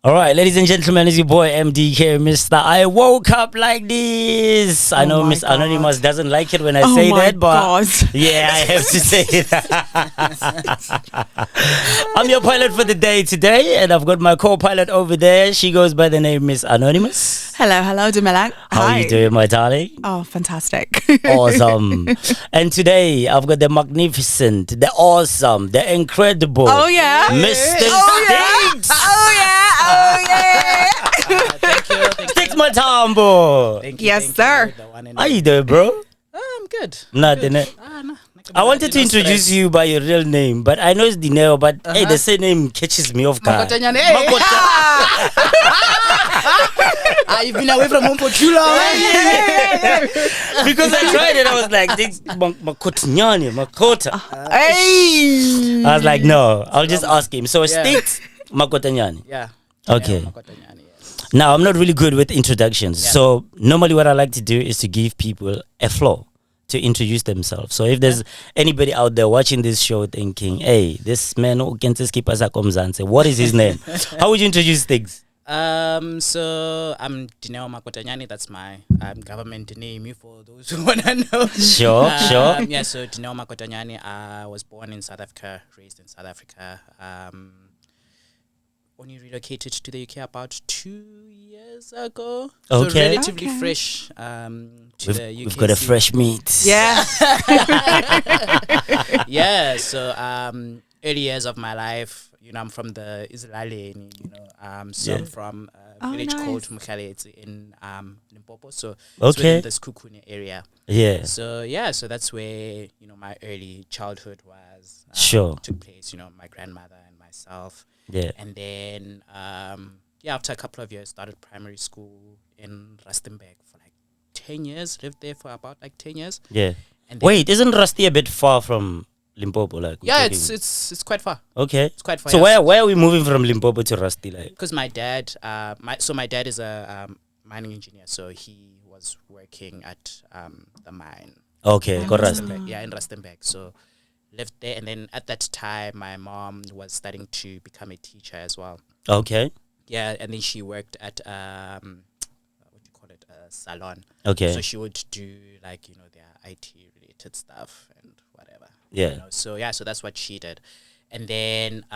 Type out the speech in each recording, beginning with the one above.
All right, ladies and gentlemen, it's your boy MDK, Mister. I woke up like this. I know Miss Anonymous doesn't like it when I say that, but yeah, I have to say it. I'm your pilot for the day today, and I've got my co-pilot over there. She goes by the name Miss Anonymous. Hello, Dumelang. How are you doing, my darling? Oh, fantastic. Awesome. And today, I've got the magnificent, the awesome, the incredible. Oh, yeah. Mr. Stix. Oh, yeah. Thank you. Stix Mathambo. Thank you. Yes, sir. How you doing, bro? I'm good. Nothing. No, I wanted to introduce you by your real name, but I know it's Dineo, but hey, the same name catches me off guard. You've been away from home for too long. Because I tried it, I was like, Makota. Hey. I was like, no, I'll just ask him. So Stix Makotanyani. Yeah. Okay. Yeah, Makotanyani, yes. Now, I'm not really good with introductions. Yeah. So normally what I like to do is to give people a floor to introduce themselves. So if there's anybody out there watching this show thinking, hey, this man who can just keep us at Komzanse, what is his name? How would you introduce things? So I'm Dineo Makotanyani. That's my government name for those who wanna know. Sure. Yeah. So Dineo Makotanyani. I was born in South Africa, raised in South Africa. Only relocated to the UK about 2 years ago. Okay. So relatively fresh. To the UK. We've got a fresh meat. Yeah. Yeah. So early years of my life, I'm from the Israeli, I'm from a village called Mukhaletse in Limpopo. So it's within the Skukune area. Yeah. So that's where my early childhood was. Took place. My grandmother and myself. Yeah. And then after a couple of years, started primary school in Rustenburg for like 10 years. Lived there for about like 10 years. Yeah. And wait, isn't Rusty a bit far from Limpopo? Like, it's quite far. Okay. It's quite far. So where are we moving from Limpopo to Rusty? Like, because my dad, my dad is a mining engineer, so he was working at the mine. Okay, in Rustenburg. Yeah, in Rustenburg. So lived there, and then at that time, my mom was studying to become a teacher as well. Okay. Yeah, and then she worked at a salon. Okay. So she would do like their IT related stuff and whatever. Yeah. So that's what she did, and then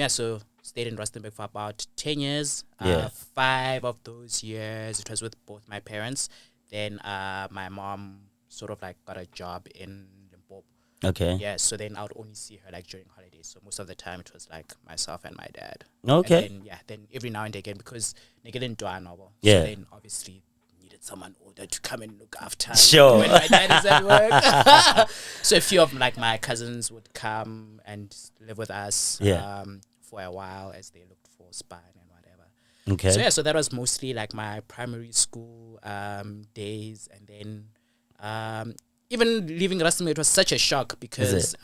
so stayed in Rustenburg for about 10 years. 5 of those years it was with both my parents. Then my mom sort of like got a job in Limpopo. Okay. Yeah, so then I would only see her like during holidays. So most of the time it was like myself and my dad. Okay. And then every now and again, because Nigel didn't do novel. Yeah. So then obviously needed someone older to come and look after Sure. when my dad is at work. So a few of like my cousins would come and live with us for a while as they looked for spine and whatever. Okay. So that was mostly like my primary school days, and then even leaving Rustenburg, it was such a shock because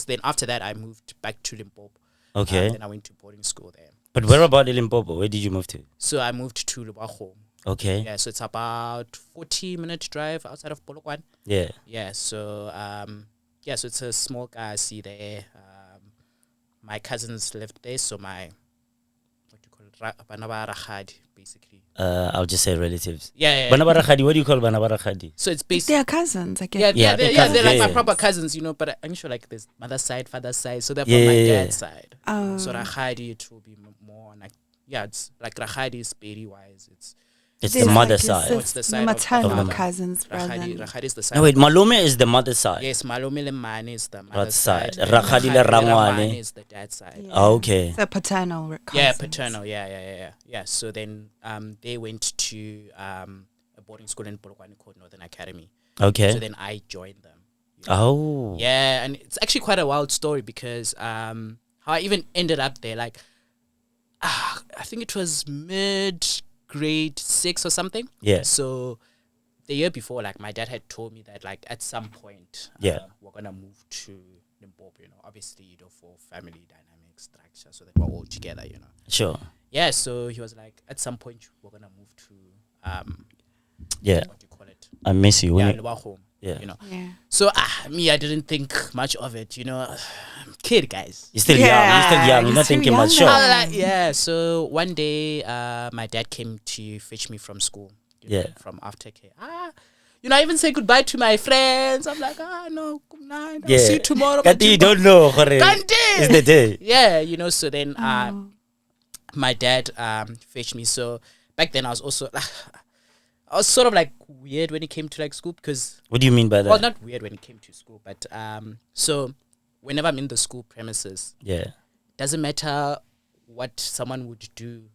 then after that I moved back to Limpopo. Okay. Then I went to boarding school there. But where about in Limpopo? Where did you move to? So I moved to Lubako. Okay. Yeah, so it's about 40-minute drive outside of Polokwane. Yeah. Yeah, so so it's a small Kasi there. My cousins lived there, so my Banabara Khadi, basically. I'll just say relatives. Yeah. Banabara Khadi, what do you call Banabara Khadi? So it's basically They're cousins, I guess. They're like my proper cousins, but I'm sure like there's mother's side, father's side, so they're from my dad's side. Oh. So Rakhadi, it will be more like it's like Rakhadi is Peri wise. It's the mother side. It's the side maternal of cousins, brother. Rakhadi is the side. No, wait, Malome is the mother side. Yes, Malome le Mane is the mother's side. side. Rakhadi le Rangwane is the dad's side. Yeah. Okay. So paternal cousins. Yeah, paternal. Yeah. So then they went to a boarding school in Polokwane called Northern Academy. Okay. So then I joined them. Oh. Yeah, and it's actually quite a wild story because how I even ended up there, like I think it was mid-grade 6 or something. Yeah. So the year before, like my dad had told me that like at some point we're gonna move to Limpopo, obviously, for family dynamic structure so that we're all together, Sure. Yeah, so he was like, at some point we're gonna move to Yeah. what do you call it? I miss you. Yeah, When you, Lewa home. yeah. You know. Yeah. So me, I didn't think much of it. You know, I'm a kid, guys. You're still young. You're still Yeah, young. You're you're not too thinking much. young Sure. then. Yeah. So one day, my dad came to fetch me from school. Yeah. From aftercare. You know, I even say goodbye to my friends. I'm like, no, good night. I'll Yeah. see you tomorrow. Kanti, you don't know. Hore. Kanti! It's the day. Yeah, you know. So then, Oh. my dad fetched me. So back then, I was also I was sort of like weird when it came to like school because What do you mean by that? well, not weird when it came to school, but so whenever I'm in the school premises, Yeah. doesn't matter what someone would do,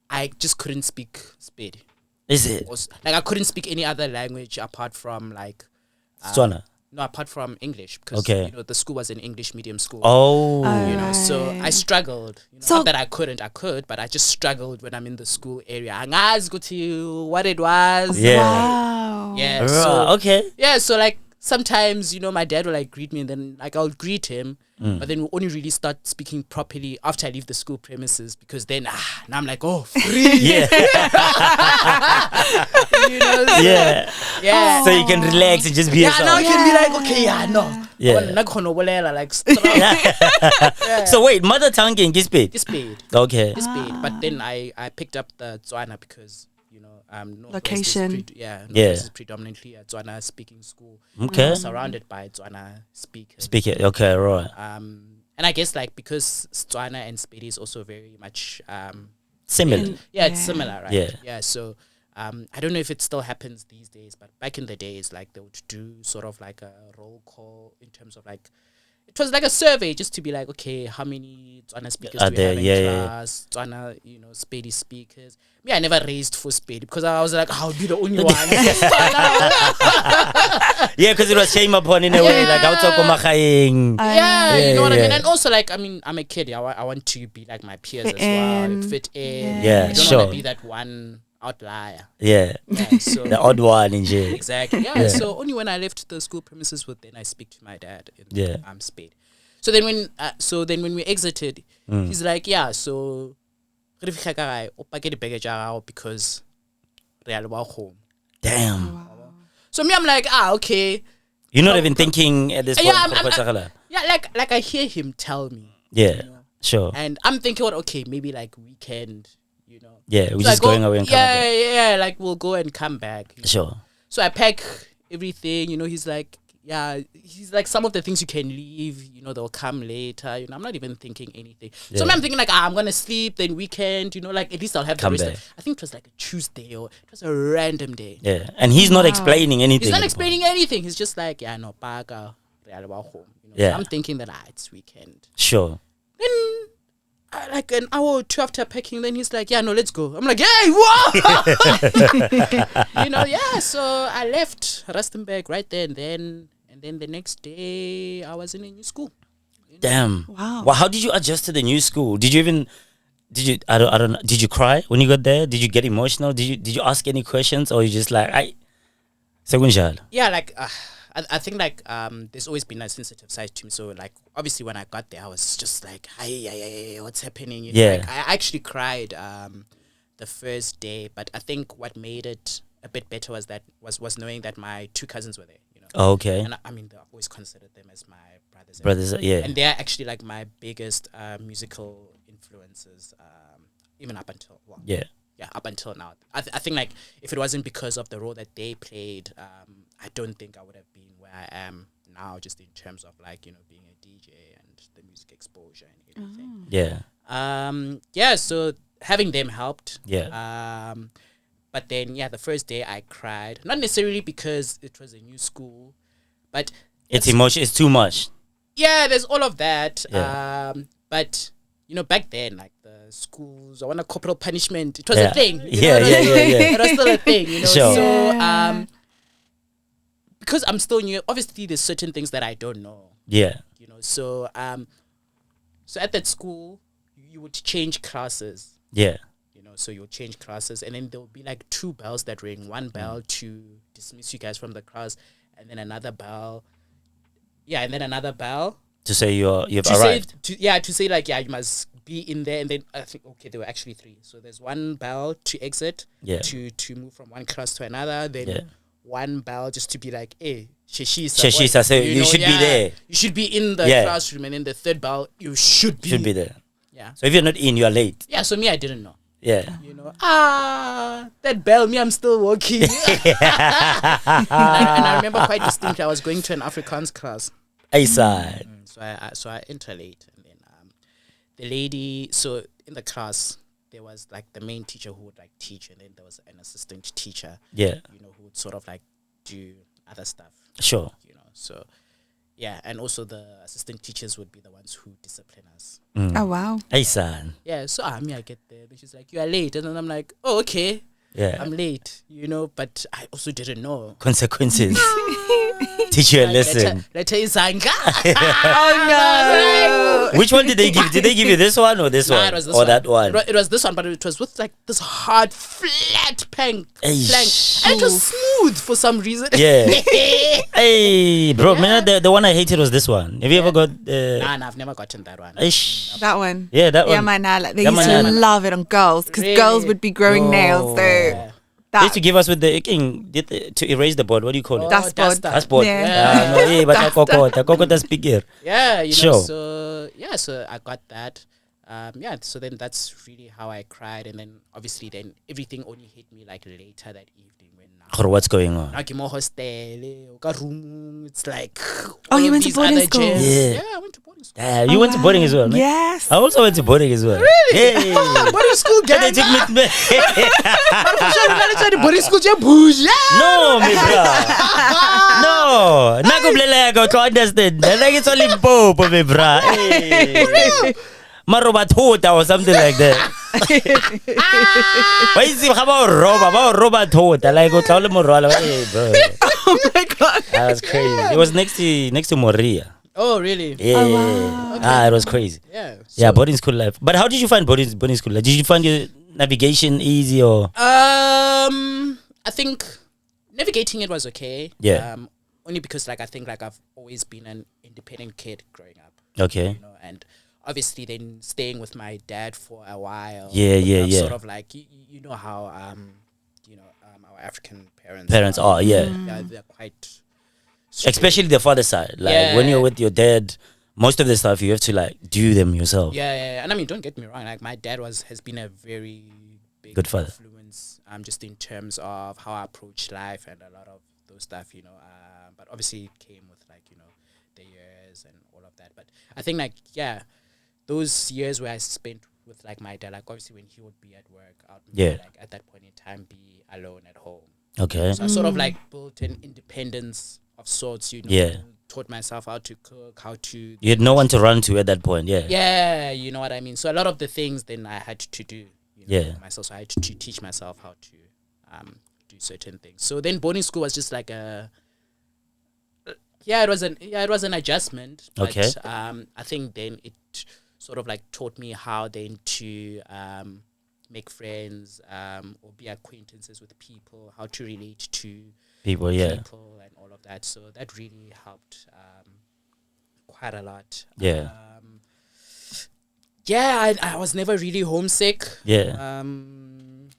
I just couldn't speak Spedi. Is it? Like I couldn't speak any other language apart from like Setswana? no, apart from English because Okay. you know the school was an English medium school. Oh. You know, so I struggled. You know, So- not that I couldn't, I could, but I just struggled when I'm in the school area. Angazi ukuthi what it was. Yeah. Wow. Yeah. Right, So okay. yeah, so like sometimes, you know, my dad will like greet me and then like I'll greet him, but then we'll only really start speaking properly after I leave the school premises because then now I'm like, oh, free. Yeah. You know, so, Yeah. yeah. So you can relax and just be Yeah, yourself. now I can be like, okay, yeah, no. Yeah. Like, strong. So wait, mother tongue in Gisbit? This paid. Okay. This paid. But then I picked up the Tswana because, you know, Northwest Location. Is Northwest Yeah. is predominantly a Tswana speaking school. Okay. Surrounded by Tswana speakers. Speak it. Okay, right. And I guess like because Tswana and Spedi is also very much Similar. yeah, it's Yeah. similar, right? Yeah. Yeah. So I don't know if it still happens these days, but back in the days, like they would do sort of like a roll call in terms of like it was like a survey just to be like, okay, how many Tswana speakers Are do we have there? in Yeah, yeah. class? Tswana, you know, Spedi speakers. Me, I never raised for Spedi because I was like, I'll be the only one. Yeah, because it was shame upon in a way. Like, how to come Yeah, Yeah, you know what I yeah. mean? And also, like, I mean, I'm a kid. I want to be like my peers Fit as well. in. Fit in. Yeah, I don't sure. want to be that one outlier. Yeah. Yeah, so The odd one in jail. exactly. Yeah, so only when I left the school premises would then I speak to my dad in Yeah. Spade. So then when we exited, he's like, yeah, so re fihla ka gae, o pake dibeke tša gago because re a leboa home. Damn. So me, I'm like, okay. You're not even thinking at this point. Yeah, Yeah, like I hear him tell me. Yeah. Sure. And I'm thinking, what? Okay, maybe like weekend, you know. Yeah, we're So I just go- going away and coming back. Yeah, like we'll go and come back. you know. Sure. So I pack everything, you know. He's like, some of the things you can leave, you know, they'll come later. You know, I'm not even thinking anything. So Yeah. I'm thinking like, I'm gonna sleep. Then weekend, you know, like at least I'll have Come the rest. back. I think it was like a Tuesday or it was a random day. Yeah. And he's not explaining anything. He's not explaining anything. He's just like, yeah, no, baka, re a leboa home. You know? Yeah. So I'm thinking that it's weekend. Sure. Then like an hour or two after packing, then he's like, yeah, no, let's go. I'm like, hey, what? You know, yeah. So I left Rustenburg right there and then the next day I was in a new school. Damn. Wow. Well, how did you adjust to the new school? Did you I don't know. Did you cry when you got there? Did you get emotional? Did you ask any questions or you just like Sekunjalo? Yeah, like I think like there's always been a sensitive side to me. So like obviously when I got there I was just like, hey, what's happening? You know, Yeah. like, I actually cried the first day, but I think what made it a bit better was that was knowing that my two cousins were there. You know, Oh, okay. and I mean I've always considered them as my brothers. Brothers, yeah. And they're actually like my biggest musical influences, even up until Yeah. up until now. I think like if it wasn't because of the role that they played, I don't think I would have been where I am now, just in terms of like, you know, being a DJ and the music exposure and everything. Yeah. So having them helped. Yeah. But then the first day I cried, not necessarily because it was a new school, but It's emotion. It's too much. yeah, there's all of that. Yeah. But you know, back then, like the schools, I want a corporal punishment. It was Yeah. a thing. you Yeah, know what I yeah, mean? yeah, yeah. It was still a thing, you know. Sure. So because I'm still new, obviously there's certain things that I don't know. Yeah. You know, so so at that school, you would change classes. Yeah. You know, so you'll change classes, and then there will be like two bells that ring. One bell to dismiss you guys from the class, and then another bell. Yeah, and then another bell To say you've to say arrived. to say like you must be in there, and then I think there were actually 3. So there's one bell to exit, Yeah. to move from one class to another, then Yeah. one bell just to be like, hey, Sheshisa, Sheshisa, so you should be there. You should be in the Yeah. classroom, and then the third bell you should be there. Yeah. So if you're not in, you're late. Yeah. So me, I didn't know. Yeah. You know, that bell, me, I'm still walking. and I remember quite distinctly, I was going to an Afrikaans class. Aside. So I enter late, and then the lady. So in the class, there was like the main teacher who would like teach, and then there was an assistant teacher. Yeah. You know, who would sort of like do other stuff. Sure. You know, so yeah, and also the assistant teachers would be the ones who discipline us. Oh, wow. Aside. Yeah, so I get there, and she's like, "You are late," and then I'm like, "Oh, okay, Yeah. I'm late," you know, but I also didn't know. Consequences. Teach you a lesson. Letter is Zanga. Oh, no. Which one did they give? Did they give you this one or this Nah, one? it was this or one. that one? It was this one, but it was with like this hard, flat plank. Eish. And it was smooth for some reason. Yeah. Hey, bro, man, the one I hated was this one. Have you ever got? Nah, I've never gotten that one. Eish. That one. Yeah, that Yeah, one. man, like, they Yeah, used man, to love it on girls because Really? girls would be growing nails. So Yeah. They used that to give us with the to erase the board. What do you call it? Dust board. Dust board. Yeah. No, yeah, but I coconut speaker. Yeah, you Sure. know, so I got that. So then that's really how I cried, and then obviously then everything only hit me like later that evening when Or what's going on? like more hostel, room. It's like Oh, all you of went to these boarding other school? gyms. Yeah. Yeah, I went to boarding school. Yeah, you went to boarding as well, man. Yes. I also went to boarding as well. Really? Yeah. Boarding school, They gang. took me. Boarding school, je bouge. No, me bro. No. Nago blela ka to understand. Like it's only Pope, me bro. Hey. Marobatota or something like that. Why is it about Robatota? Like go tell mo rola. Hey, bro. Oh my god. That was crazy. It was next to Moria. Oh, really? Yeah. Oh, wow. Ah, it was crazy. Yeah. Yeah, boarding school life. But how did you find boarding school life? Did you find your navigation easy or? I think navigating it was okay. Yeah. Only because like I think like I've always been an independent kid growing up. Okay. You know, and obviously then staying with my dad for a while. Yeah. Sort of like you know how our African parents. Parents are, yeah. They're quite. Especially the father side. Like when you're with your dad, most of the stuff you have to like do them yourself. Yeah. And I mean, don't get me wrong. Like my dad has been a very big Good father. influence. Just in terms of how I approach life and a lot of those stuff, you know. But obviously it came with like the years and all of that. But I think like those years where I spent with like my dad, like obviously when he would be at work, I'd like at that point in time be alone at home. Okay. So I sort of like built an independence of sorts, you know. Yeah. Taught myself how to cook, how to. You had no one to run to at that point, yeah. Yeah, you know what I mean. So a lot of the things then I had to do, myself. So I had to teach myself how to do certain things. So then boarding school was just like it was an adjustment. But, Okay. I think then it sort of like taught me how then to make friends or be acquaintances with people, how to relate to People and all of that. So that really helped quite a lot. Yeah. I was never really homesick. Yeah.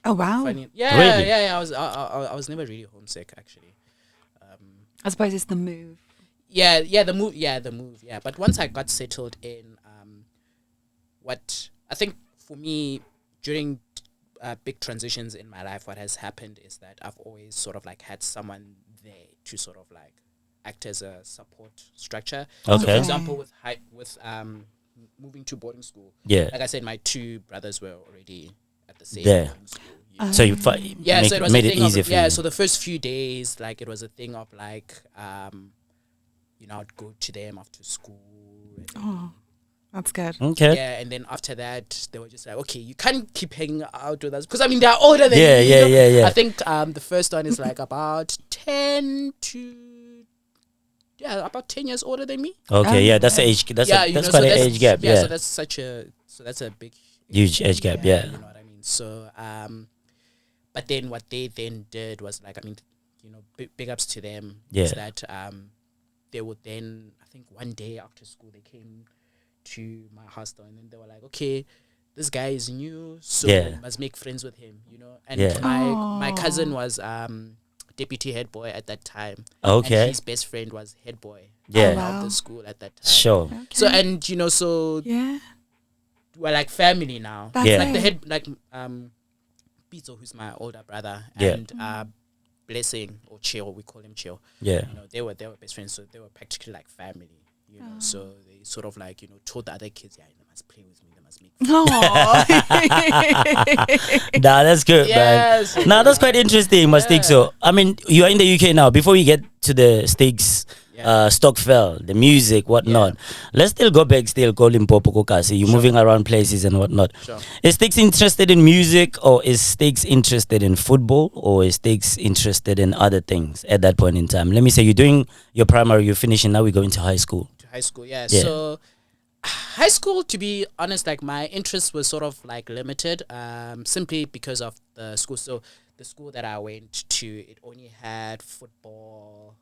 Oh wow. Really? I was never really homesick actually. I suppose it's the move. The move. But once I got settled in, what I think for me during big transitions in my life, what has happened is that I've always sort of like had someone there to sort of like act as a support structure. So for Okay. example, with moving to boarding school, Yeah. like I said, my two brothers were already at the same Yeah. boarding school. You know? So you So it was made a it thing easier of, for you. so the first few days, like it was a thing of like, I'd go to them after school. And Oh, that's good. Okay. yeah, and then after that, they were just like, okay, you can't keep hanging out with us because I mean they're older than Yeah, you. yeah, you know? yeah. I think the first one is like about 10 years older than me. Okay, yeah, that's the age. That's quite an age gap. Yeah, so that's a big huge age gap. Yeah. you know what I mean. So but then what they then did was like, I mean, big ups to them. Yeah. Is that they would then, I think one day after school, they came to my hostel and then they were like, okay, this guy is new, so Yeah. must make friends with him, you know. And Yeah. my cousin was deputy head boy at that time. And Okay. his best friend was head boy Yeah. Oh, wow. of the school at that time. Sure. So, and you know, so Yeah. we're like family now. That's Yeah. Like the nice. head, like Pizzo, who's my older brother, Yeah. and Blessing or Chill, we call him Chill. Yeah. You know, they were best friends, so they were practically like family. You know, so they sort of like, you know, told the other kids, yeah, they must play with me, they must make friends. Nah, that's good, Yes. man. Nah, that's quite interesting, my Stix. So, I mean, you are in the UK now. Before we get to the Stix, Stockvel'a, the music, whatnot, let's still go back, go Limpopo, Kokasi. You're moving around places and whatnot. Sure. Is Stix interested in music, or is Stix interested in football, or is Stix interested in other things at that point in time? Let me say you're doing your primary, you're finishing, now we're going to high school. To high school, yeah. Yeah. So high school, to be honest, like my interest was sort of like limited, simply because of the school. So the school that I went to, it only had football,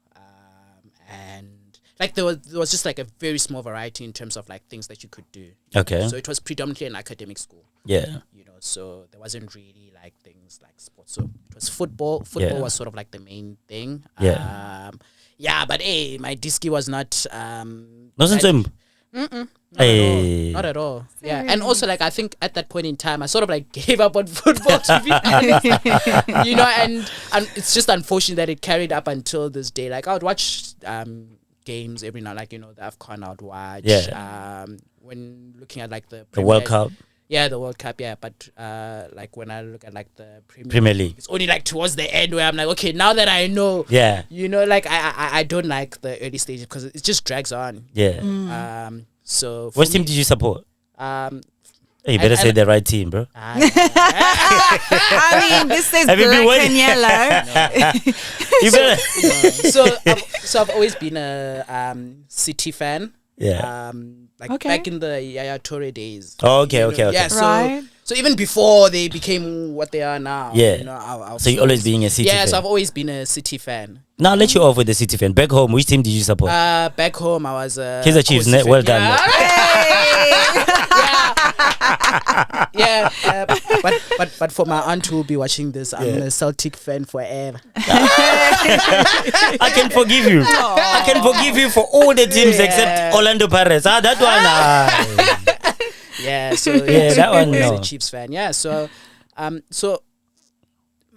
and like there was just like a very small variety in terms of like things that you could do. Okay. So it was predominantly an academic school. Yeah. You know, so there wasn't really like things like sports. So it was football. Football Yeah. was sort of like the main thing. Yeah. Yeah, but hey, my disky was not Doesn't like- seem. Hey. not at all. Yeah, and also like I think at that point in time I sort of like gave up on football to be honest. You know, and it's just unfortunate that it carried up until this day. Like I would watch games every night, like you know the AFCON I would watch. Yeah. When looking at like the The World Cup. Yeah, the World Cup, yeah. But like when I look at like the Premier League. it's only like towards the end where I'm like, okay, now that I know, Yeah. you know, like I don't like the early stages because it just drags on. Yeah. So for What me, team did you support? Hey, you better I- say the right team, bro. I mean, this is Have you been black waiting? and yellow. You better. so I've always been a City fan. Yeah. Like Okay. back in the Yaya Toure days. Oh, okay, You know, okay, okay. Yeah, so Right. so even before they became what they are now. Yeah. You know, I So you always being a City Yeah, so fan. I've always been a City fan. Now I'll let you off with the City fan. Back home, which team did you support? Back home, I was Kaizer Chiefs, Kosi fan. well done, Yeah. Yeah, but for my aunt who will be watching this, I'm a Celtic fan forever. I can forgive you. I can forgive you for all the teams Yeah. except Orlando Pirates. Ah, that one. Yeah, so Yeah, that one, I was no. a Chiefs fan. Yeah, so so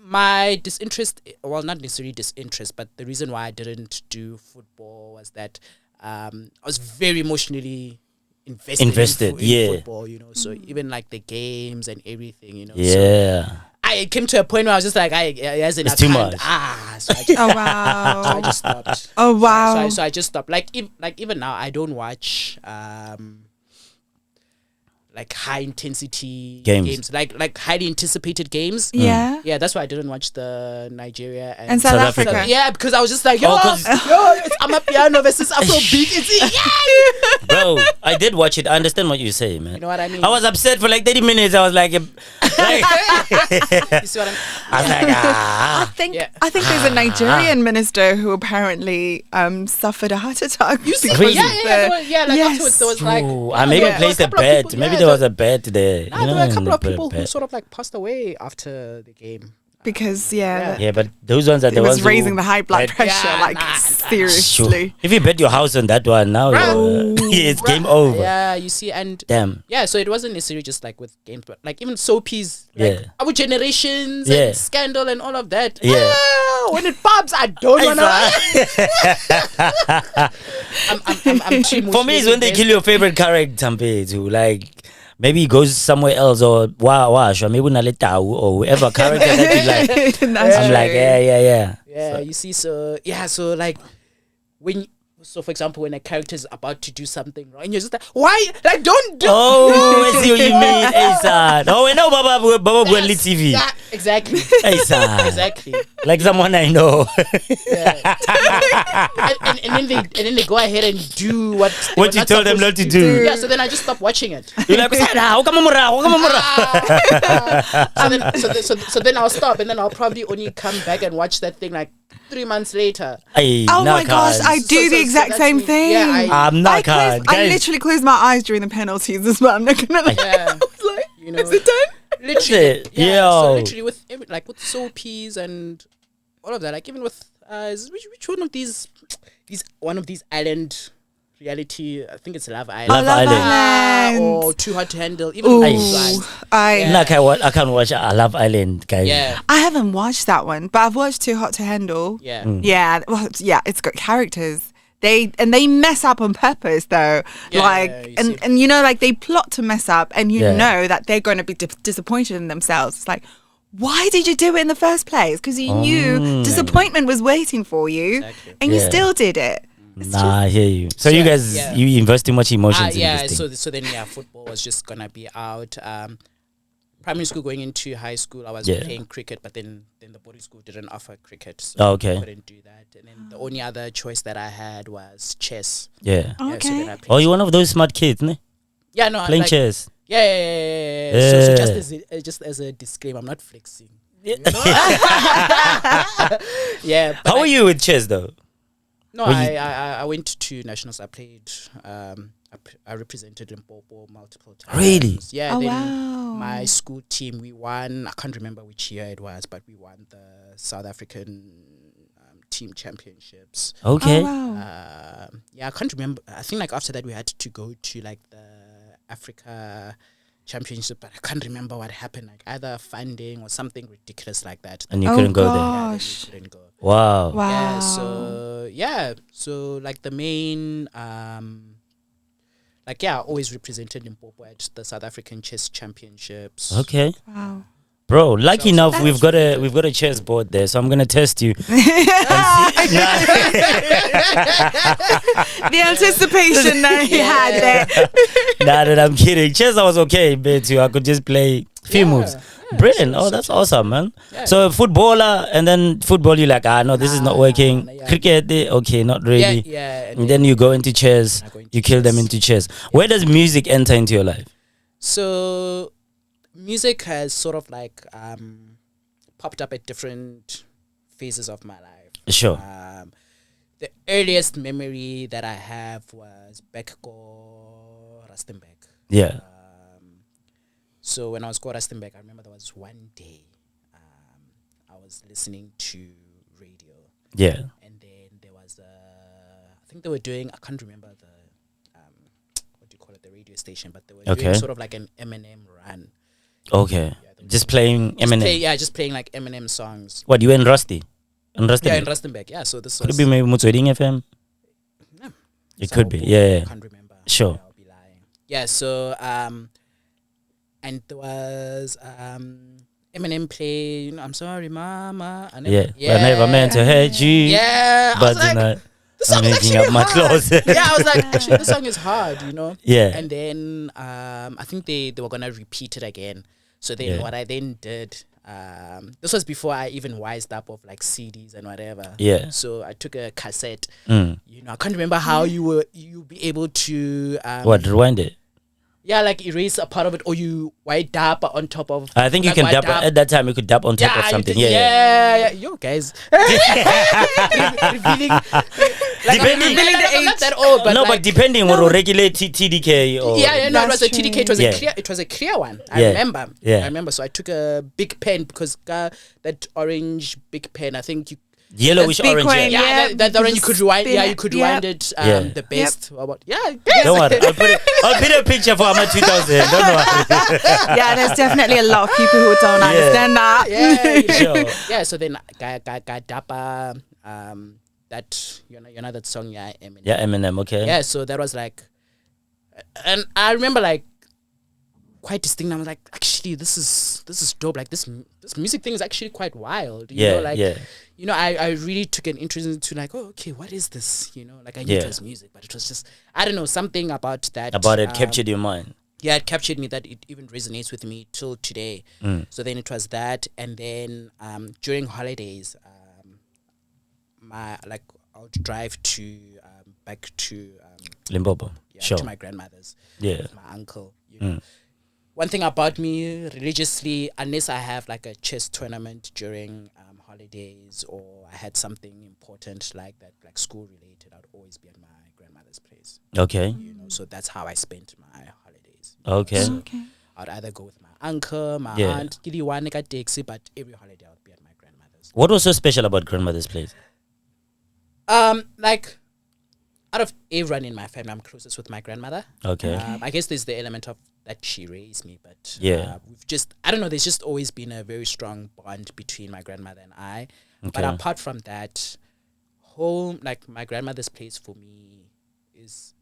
my disinterest, well, not necessarily disinterest, but the reason why I didn't do football was that I was very emotionally invested in football, you know. So even like the games and everything, you know. So Yeah. I came to a point where I was just like, as in It's I too can't- much. So I just, Oh so I wow. just stopped. Oh wow. So I just stopped. Like even now, I don't watch like high intensity Games. like highly anticipated games. Yeah. Yeah, that's why I didn't watch the Nigeria And South South Africa. Africa. yeah, because I was just like, yo, Oh, 'cause- it's Amapiano versus Afrobeat. It's Bro, I did watch it. I understand what you say, man. you know what I mean? I was upset for like 30 minutes. I was like, you see what I mean? I was like, I think Yeah. there's a Nigerian minister who apparently suffered a heart attack. You see, Really? like Yes. afterwards there was like, Ooh, I maybe there placed were a couple of bet. people- Maybe yeah, there was a bet there. Nah, You there know, were a couple of put a people who bet. sort of like passed away after the game. because Yeah, but those ones are it the ones was raising who the high blood bet- pressure. Yeah, like nah. Sure. seriously. If you bet your house on that one now, it's game over. Yeah, you see, and Damn. yeah, so it wasn't necessarily just like with games, but like even soapies, like Yeah. our generations Yeah. and Scandal and all of that. Yeah. Ah, when it pops, I don't wanna. I'm too For me, it's when they kill your favorite character, Mpe, to like maybe he goes somewhere else or or maybe Naletau or whoever character that you like. That's I'm true. like, yeah. Yeah, you see, so like when. So, for example, when a character is about to do something wrong, you're just like, why? Like, don't do. Oh, I see what you mean. Hey, son. Oh, we know Baba Bwenli TV. Yeah, exactly. Hey, son. Exactly. Like someone I know. Yeah. and then they go ahead and do what they What were you told them not supposed to do. Yeah, so then I just stopped watching it. You're like, how come So then I'll stop, and then I'll probably only come back and watch that thing like 3 months later. Ay, Oh my knock gosh, on. I do the exact that's same me. thing. Yeah, I'm not I guys. literally close my eyes during the penalties as well. I'm not gonna lie. Yeah. I was like, You know, is it done? literally, it. yeah. Yo. So literally with like with soapies and all of that, like even with which one of these one of these island reality, I think it's Love Island. Love Island. Island. Or Too Hot to Handle. Even Ooh, with those guys. I Like I can't watch Love Island, guys. Yeah. I haven't watched that one, but I've watched Too Hot to Handle. Yeah. Yeah, well, yeah, it's got characters. They mess up on purpose though. Yeah, like you and see. and you know, like they plot to mess up, and you Yeah. know that they're going to be disappointed in themselves. It's like, why did you do it in the first place? Because you knew disappointment was waiting for you, Exactly. and you Yeah. still did it. Nah, I hear you. So you Yeah, guys, yeah. you invest too much emotions in Yeah. this thing. So then football was just gonna be out. Primary school going into high school, I was Yeah. playing cricket, but then the boarding school didn't offer cricket, so Oh, okay. I couldn't do that. And then the only other choice that I had was chess. Yeah. Yeah, so Okay. then I played Oh, you're one of those smart kids, ne? Yeah, no, Playing like, chess. Yeah. So Yeah. just as a disclaimer, I'm not flexing. Yeah. but How are you with chess, though? No, Were you- I went to nationals. I played. I represented Limpopo multiple times. Really? Yeah. Oh, then wow. my school team, we won. I can't remember which year it was, but we won the South African team championships. Okay. Oh, wow. Yeah, I can't remember. I think like after that we had to go to like the Africa championship, but I can't remember what happened. Like either funding or something ridiculous like that. And you Oh, couldn't go there. Yeah, then we gosh. couldn't go. Wow. Wow. So like the main always represented Limpopo at the South African Chess Championships. Okay. Wow. Bro, lucky So enough that's we've got a chess board there, so I'm gonna test you. The anticipation that he had there. Nah, that I'm kidding. Chess, I was okay, but too. I could just play few Yeah, moves. yeah, Brilliant. so- Oh, so that's awesome, man. Yeah. So footballer, and then football, you like, no, this is not working. yeah. Cricket, okay, not really. Yeah. And then you go into chess. I go into You kill them chess. into chess. Where does music enter into your life? So music has sort of like popped up at different phases of my life. Sure. The earliest memory that I have was back go Rustenburg. Yeah. So when I was go Rustenburg, I remember there was one day I was listening to radio, Yeah. and then there was I think they were doing, I can't remember the what do you call it, the radio station, but they were Okay. doing sort of like an Eminem run. Okay. they Just playing Eminem. Just playing like Eminem songs. What, you were in Rusty? In Rusty? Yeah, in Rustenburg. Yeah, so this Could was it be maybe Mutsweding FM? No. It could be. South Yeah. Pole, Yeah. I can't remember. Sure. Yeah, I'll be lying. Yeah, so and there was Eminem play, I'm sorry, mama. I never, Yeah. I never meant to hurt you. Yeah, I But was like, tonight, this song I'm is making actually up my hard. closet. Yeah, I was like, actually, this song is hard, you know. Yeah. And then I think they were gonna repeat it again. So then Yeah. what I then did, this was before I even wised up of like CDs and whatever. Yeah. So I took a cassette. Mm. You know, I can't remember how you be able to What, rewind it? Yeah, like erase a part of it, or you white dab on top of. I think you like can white dab at that time. You could dab on top of you something. did- Yeah. Yo, guys. Revealing, like, Depending- I'm not that old, but no, like, but depending on regular TDK or yeah, no, it was a That's TDK. It was true. a clear. It was a clear one. I Yeah. remember. Yeah. I remember. So I took a big pen because that orange big pen. I think you. yellowish Big orange. one, Yeah. Yeah, Yeah, that you one you just could rewind. spin Yeah, it. you could Yep. rewind it. Yeah. The best. About Don't worry. I'll put a picture for Ama 2000. Don't worry. Yeah, there's definitely a lot of people who don't understand that. Yeah, Sure. yeah. So then, Dappa, that you know that song, yeah, Eminem. Yeah, Eminem. Okay. Yeah, so that was like, and I remember like quite distinct. I was like, actually, this is dope. Like this music thing is actually quite wild. You know, like, yeah. you know, I really took an interest into like, oh, okay, what is this? You know, like I knew Yeah. it was music, but it was just, I don't know, something about that. About it captured your mind. Yeah, it captured me that it even resonates with me till today. Mm. So then it was that, and then during holidays, I would drive to back to Limpopo. Sure. to my grandmother's, Yeah. with my uncle. You know. One thing about me religiously, unless I have like a chess tournament during holidays or I had something important like that, like school related, I'd always be at my grandmother's place. Okay. You know, so that's how I spent my holidays. Okay. So Okay. I'd either go with my uncle, my Yeah. aunt, Kiliwane ka taxi, but every holiday I would be at my grandmother's. What was so special about grandmother's place? Like out of everyone in my family, I'm closest with my grandmother. Okay. I guess there's the element of that she raised me, but Yeah. we've just, I don't know, there's just always been a very strong bond between my grandmother and I. But Okay. apart from that, home, like my grandmother's place for me is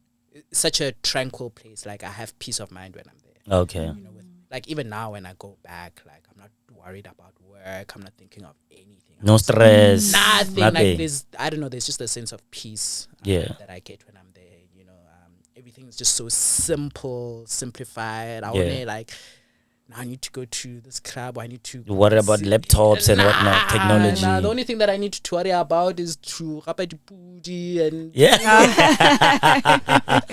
such a tranquil place. Like I have peace of mind when I'm there. Okay. You know, with, like even now when I go back, like I'm not worried about work. I'm not thinking of anything. No stress. Nothing. Nothing. Like there's, I don't know, there's just a sense of peace Yeah. that I get when I'm there. You know, everything's just so simple, simplified. I Yeah. only like, now I need to go to this club. I need to. What about laptops and whatnot? Technology. Nah, the only thing that I need to worry about is to rapa the booty and Yeah.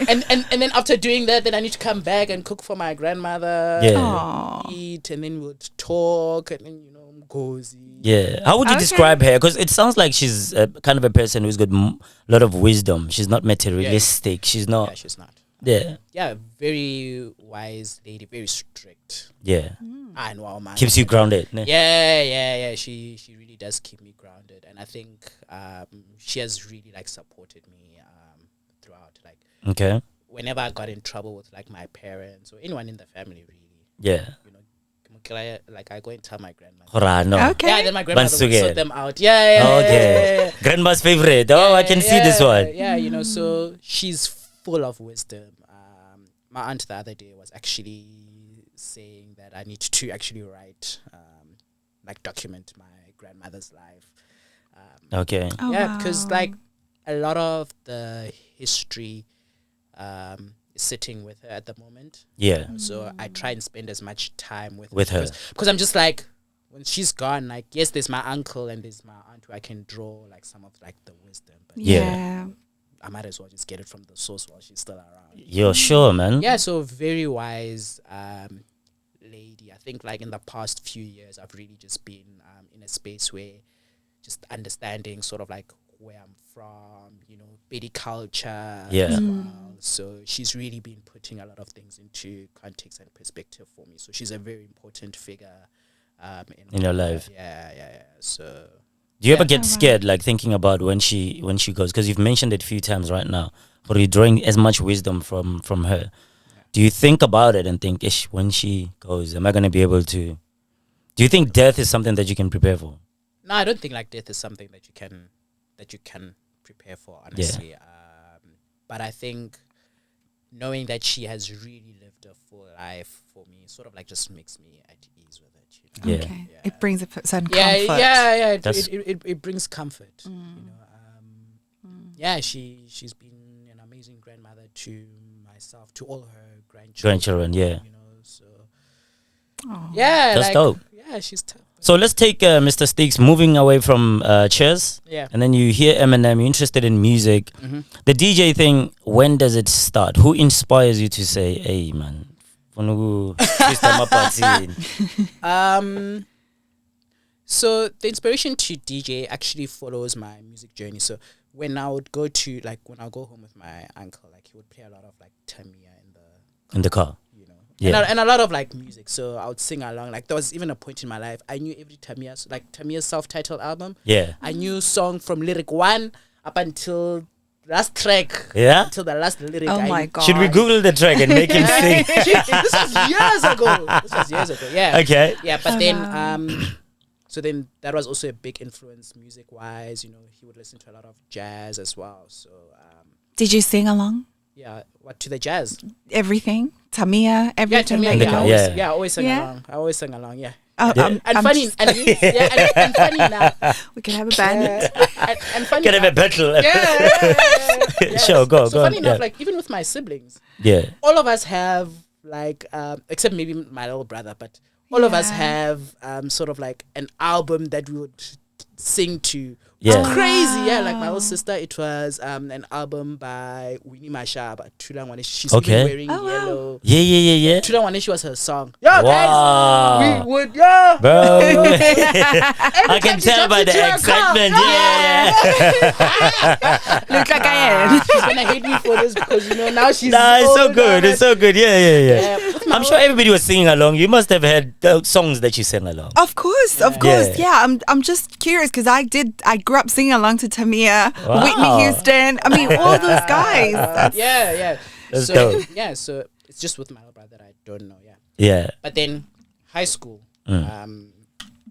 and then after doing that, then I need to come back and cook for my grandmother. Yeah. Aw. Eat and then we'll talk and then cozy. Yeah. How would you Okay. describe her? Because it sounds like she's kind of a person who's got a lot of wisdom. She's not materialistic. She's Yeah, not. she's not. Yeah. Yeah, very wise lady, very strict. Yeah. I know, man. Keeps you grounded. ne? Yeah. She really does keep me grounded, and I think she has really like supported me throughout. Like Okay. whenever I got in trouble with like my parents or anyone in the family, really, Yeah. you know, like I go and tell my grandmother. Hora, no. Okay. Yeah, then my grandmother would Bansuke. sort them out. Yeah. Okay. Grandma's favorite. Oh, I can see this one. Yeah, you know, so she's full of wisdom. My aunt the other day was actually saying that I need to actually write, like document my grandmother's life. Okay. Oh, Yeah, because wow. like a lot of the history is sitting with her at the moment. Yeah. So I try and spend as much time with With her. because I'm just like, when she's gone, like yes, there's my uncle and there's my aunt who I can draw like some of like the wisdom, but Yeah. I might as well just get it from the source while she's still around. You're sure, man? Yeah, so very wise lady. I think like in the past few years, I've really just been in a space where just understanding sort of like where I'm from, you know, Bedi culture Yeah. as well. So she's really been putting a lot of things into context and perspective for me. So she's a very important figure In your life. Yeah. So Do you ever Yeah. get scared, like thinking about when she goes? Because you've mentioned it a few times right now. But you're drawing as much wisdom from her. Do you think about it and think, ish, when she goes, am I going to be able to? Do you think death is something that you can prepare for? no, I don't think like death is something that you can prepare for, honestly. But I think knowing that she has really lived a full life for me sort of like just makes me at ease with it. You know? Yeah. Okay. Yeah. It brings a certain Yeah, comfort. yeah. That's- It brings comfort. You know. Yeah, she's been an amazing grandmother to myself, to all her Grandchildren, yeah. You know, so Aw. yeah, That's like, dope. Yeah, she's tough. So let's take Mr. Stix moving away from chairs. Yeah. And then you hear Eminem, you're interested in music. Mm-hmm. The DJ thing, when does it start? Who inspires you to say, hey, man, So the inspiration to DJ actually follows my music journey. So when I would go to when I go home with my uncle, like he would play a lot of like Tamia in the car? you know, Yeah. and a lot of like music. So I would sing along. Like there was even a point in my life I knew every Tamia's self-titled album. Yeah. I knew song from lyric 1 up until last track. Yeah? Until the last lyric. Oh I my knew. god. Should we Google the track and make him sing? This was years ago. Yeah. Okay. Yeah, but Oh, then wow. so then that was also a big influence music wise. You know, he would listen to a lot of jazz as well. So Did you sing along? yeah, what to the jazz? Everything? Tamia? Everything? Yeah, In the that car, you know? yeah. I always sang Yeah? along. I always sang along. Yeah. Oh, Yeah. And I'm funny, just- and funny now. we can have a band. And funny Can have a now. battle. Yeah. Sure, go, So go. funny enough, Yeah. like even with my siblings, Yeah. all of us have like except maybe my little brother, but all of us Yeah. have sort of like an album that we would sing to Yeah. Crazy, yeah. Like my little sister, it was an album by Winnie Mashaba. She's Okay. even wearing Oh, wow. yellow. Yeah. She was her song. Yeah, Wow. guys, we would, yeah. Bro. I time can she tell jumps by the into her car. excitement. Yeah. Look like I am. She's gonna hate me for this because now she's. Nah, it's so older. good. It's so good. Yeah. Yeah. I'm sure everybody was singing along. You must have had the songs that you sang along. Of course. Yeah. Yeah, I'm just curious because I grew up singing along to Tamia, Wow. Whitney Houston. I mean, all those guys. Yeah. That's so dope. yeah, so it's just with my little brother. I don't know. Yeah. Yeah. But then high school.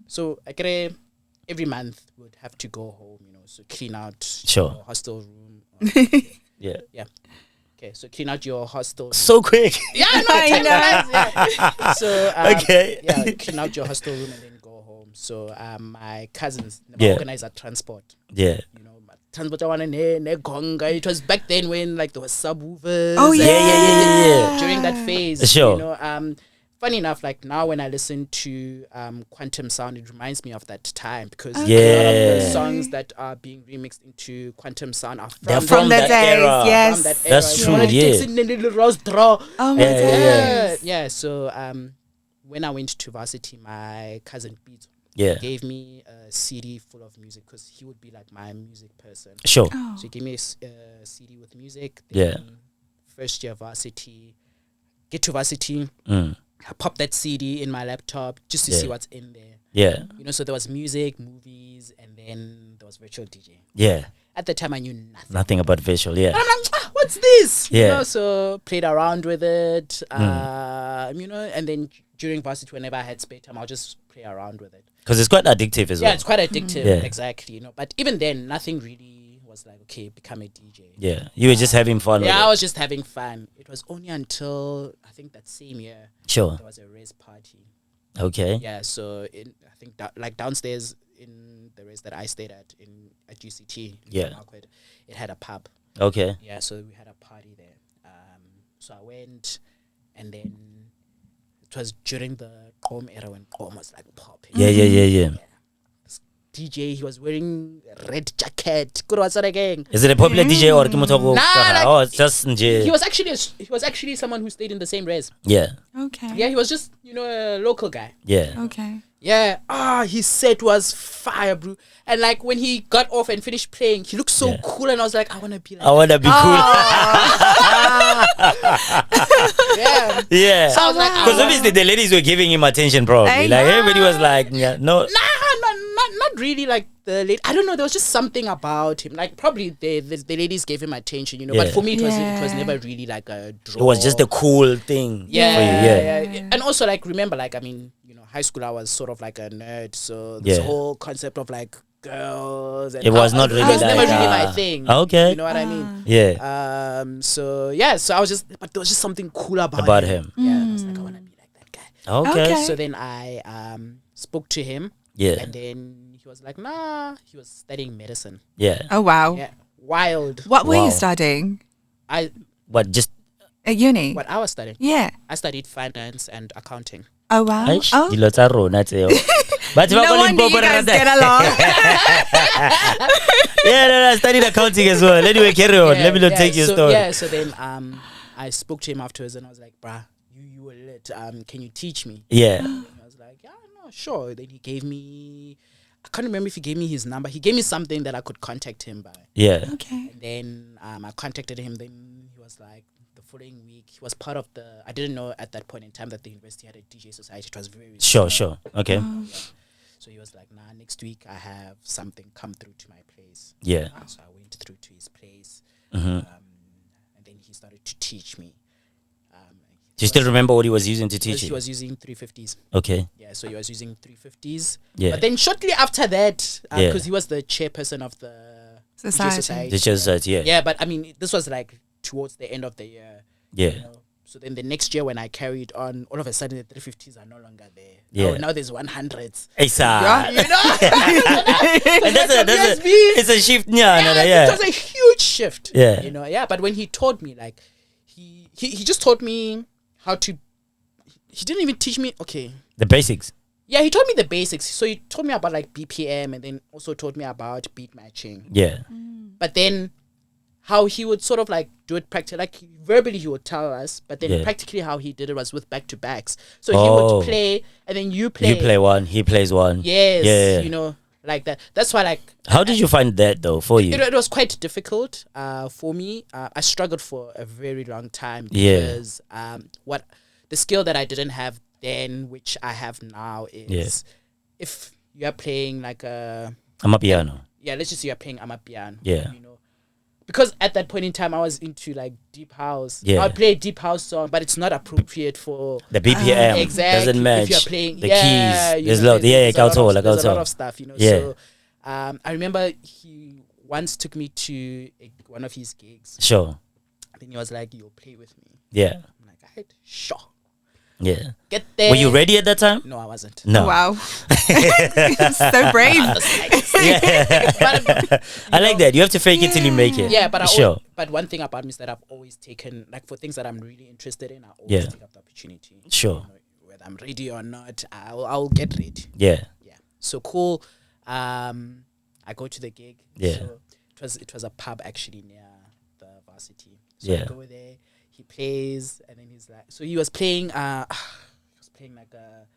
So I get every month would have to go home. So clean out Sure. your hostel room. Yeah. Yeah. Okay, so clean out your hostel. So quick. Yeah, no, I know. yeah. So Okay. yeah, clean out your hostel room and then go home. So my cousins Yeah. organized a transport. Yeah. Transport gonga. It was back then when like there was subwoofers. Oh, and- Yeah. During that phase, Sure. Funny enough, like now when I listen to Quantum Sound, it reminds me of that time because a lot of Yeah. the songs that are being remixed into Quantum Sound are They're from, from the that days, era. yes. from that era. That's true, When it yeah. takes in a little rose draw. Oh my Yeah, goodness. Yeah. So when I went to varsity, my cousin Pete Yeah. gave me a CD full of music because he would be like my music person. Sure. So he gave me a CD with music. Yeah. First year varsity. Get to varsity. Mm. I popped that CD in my laptop just to Yeah. see what's in there. Yeah. So there was music, movies, and then there was virtual DJ. Yeah. At the time, I knew nothing. Nothing about visual. Yeah. And I'm like, what's this? Yeah. So played around with it. And then during varsity, whenever I had spare time, I'll just play around with it. Because it's quite addictive as Yeah, well. it's quite addictive. Yeah. Exactly. But even then, nothing really was like, okay, become a DJ. Yeah. You were just having fun with Yeah, I it. was just having fun. It was only until I think that same year Sure. there was a res party. Okay. Yeah, so I think like downstairs in the res that I stayed at UCT, in Yeah. Marquette, it had a pub. Okay. Yeah, so we had a party there. So I went, and then it was during the Qom era when Qom was like popping. Yeah. This DJ, he was wearing a red jacket. Good what's that again? Is it a popular DJ or Nah, like, oh, it's just He was actually someone who stayed in the same res. yeah. Okay. Yeah, he was just a local guy. Yeah. Okay. Yeah, his set was fire, bro. And like when he got off and finished playing, he looked so Yeah. cool, and I was like, I want to be like, I wanna be cool. yeah. Yeah. So I was like, I Because want- obviously the ladies were giving him attention probably. I Like know. everybody was like, yeah, no. not really like the lady. I don't know. There was just something about him. Like probably the ladies gave him attention, Yeah. But for me, it was Yeah. never really like a draw. It was just a cool thing yeah, for you. Yeah. yeah. And also like remember, like I mean, high school I was sort of like a nerd, so this Yeah. whole concept of like girls and It was not really it was like, never really my thing. okay. You know what I mean? Yeah. So I was but there was just something cool About him. Yeah, I was like, I want to be like that guy. Okay. Okay. So then I spoke to him. Yeah. And then he was like, nah, he was studying medicine. Yeah. Oh wow. Yeah. Wild. What were Wow. you studying What just at uni? What I was studying. Yeah. I studied finance and accounting. Oh wow. Aish, Oh. dilo tsa rona tseo. But No wonder you guys get along. Yeah, I studied accounting as well. Anyway, carry on. Let me not take your so, story. Yeah, so then I spoke to him afterwards and I was like, bruh, you were lit. Can you teach me? Yeah. And I was like, yeah, no, sure. Then he gave me, I can't remember if he gave me his number. He gave me something that I could contact him by. Yeah. Okay. And then I contacted him. Then he was like, the following week, he was part of the, I didn't know at that point in time that the university had a DJ society. It was very Sure. small. Okay. So he was like, nah, next week I have something come through to my place. Yeah. So I went through to his place. Mm-hmm. And then he started to teach me. Do you still remember what he was using to teach He you? was using 350s. Okay. Yeah, so he was using 350s. Yeah. But then shortly after that, Yeah. because he was the chairperson of the DJ Society. The church side, yeah. Yeah, but I mean, this was like towards the end of the year. Yeah. You know? So then the next year when I carried on, all of a sudden the 350s are no longer there. Yeah. Now there's 100s. Exactly. You know? And that's a, it's a shift. Yeah. It was a huge shift. Yeah. You know, yeah. But when he taught me, like, he just taught me how to. He didn't even teach me. Okay. The basics. Yeah, he taught me the basics. So he taught me about like BPM, and then also taught me about beat matching. Yeah. But then how he would sort of like do it practically, like verbally he would tell us, but then practically how he did it was with back-to-backs. So he would play, and then you play. You play one, he plays one. Yes, Yeah. you know, like that. That's why like... How did you find that though for you? It was quite difficult for me. I struggled for a very long time Yeah. because what the skill that I didn't have then, which I have now, is if you are playing like a Amapiano. yeah, let's just say you're playing Amapiano. Yeah. You know, because at that point in time I was into like deep house. Yeah. I'd play a deep house song, but it's not appropriate for The BPM exactly doesn't match. if you're playing the yeah, keys. you There's know, lot. Yeah, there's a lot there's of stuff, you know. Yeah. So I remember he once took me to one of his gigs. Sure. Then he was like, "You'll play with me." Yeah. I'm like, "Alright, sure." Yeah. Get there. Were you ready at that time? No, I wasn't. No. Wow. So brave. But, I like that. You have to fake it till you make it. yeah, but sure. but one thing about me is that I've always taken, like, for things that I'm really interested in, I always take up the opportunity. Sure. You know, whether I'm ready or not, I'll get ready. Yeah. Yeah. So cool. I go to the gig. Yeah. So it was a pub actually near the varsity. So Yeah. I go there. He plays, and then he's like, so he was playing. Like a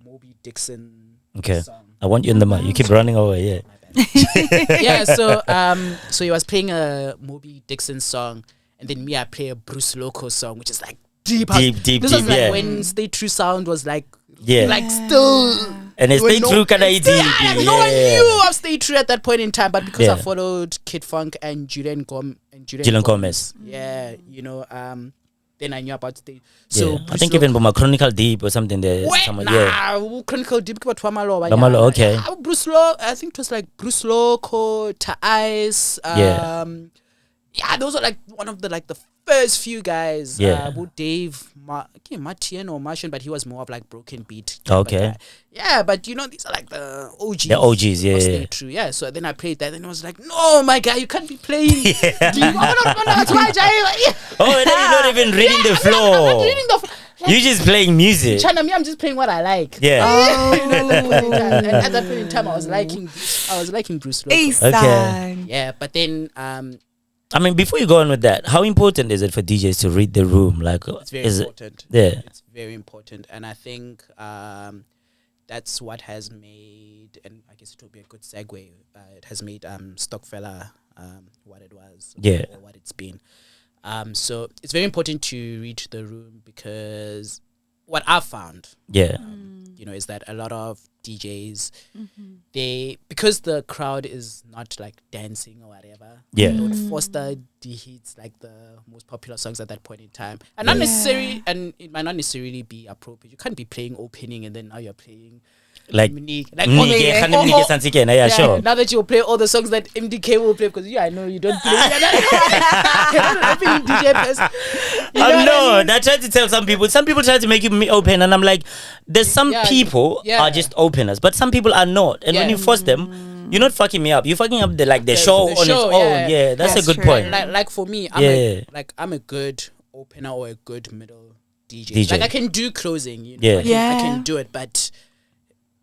Moby Dixon song. I want you in the mic. You keep running away. Yeah. Yeah. So he was playing a Moby Dixon song, and then me, I play a Bruce Loco song, which is like deep. Deep, This was like yeah. when Stay True Sound was like, Yeah. like still. And it's Stay True kind of deep. No one knew of Stay True at that point in time, but because Yeah. I followed Kid Funk and Julian Gomez. Yeah, you know, then I knew about Stay. So Yeah. I think even Boma Chronicle Deep or something there. Chronicle Deep Bamalo, okay. Bruce Lo, I think it was like Bruce Loco, Ta Ice. Yeah. Yeah, those are like one of the first few guys. Yeah. Dave Matien or Martian, but he was more of like broken beat. type of Okay. guy. Yeah, but you know, these are like the OGs. The OGs, yeah, of yeah. Stay True. Yeah. So then I played that, and I was like, no, my guy, you can't be playing. Oh, and then you're not even reading the floor. I'm not reading the floor. You're just playing music. China, me, I'm just playing what I like. Yeah. And at that point in time, I was liking Bruce Loco. Okay. Yeah, but then I mean, before you go on with that, how important is it for DJs to read the room? Like, it's very is important. Yeah. It's very important, and I think that's what has made, and I guess it will be a good segue. It has made Stockvel'a what it was, Yeah. or what it's been. So it's very important to read the room, because what I've found, Yeah. you know, is that a lot of DJs, because the crowd is not like dancing or whatever, Yeah. they would foster the hits, like the most popular songs at that point in time, and not necessarily, and it might not necessarily be appropriate. You can't be playing opening and then now you're playing Like, Mnike, yeah, sure. Now that you play all the songs that MDK will play, because I know you don't play. You're not an opening DJ person. You know what I mean? I tried to tell some people try to make you open, and I'm like, there's some people are just openers, but some people are not. And when you force them, you're not fucking me up. You're fucking up the show on its own. Yeah, that's a good true. point. Like for me, I'm a good opener or a good middle DJ. Like I can do closing, you know. I can do it, but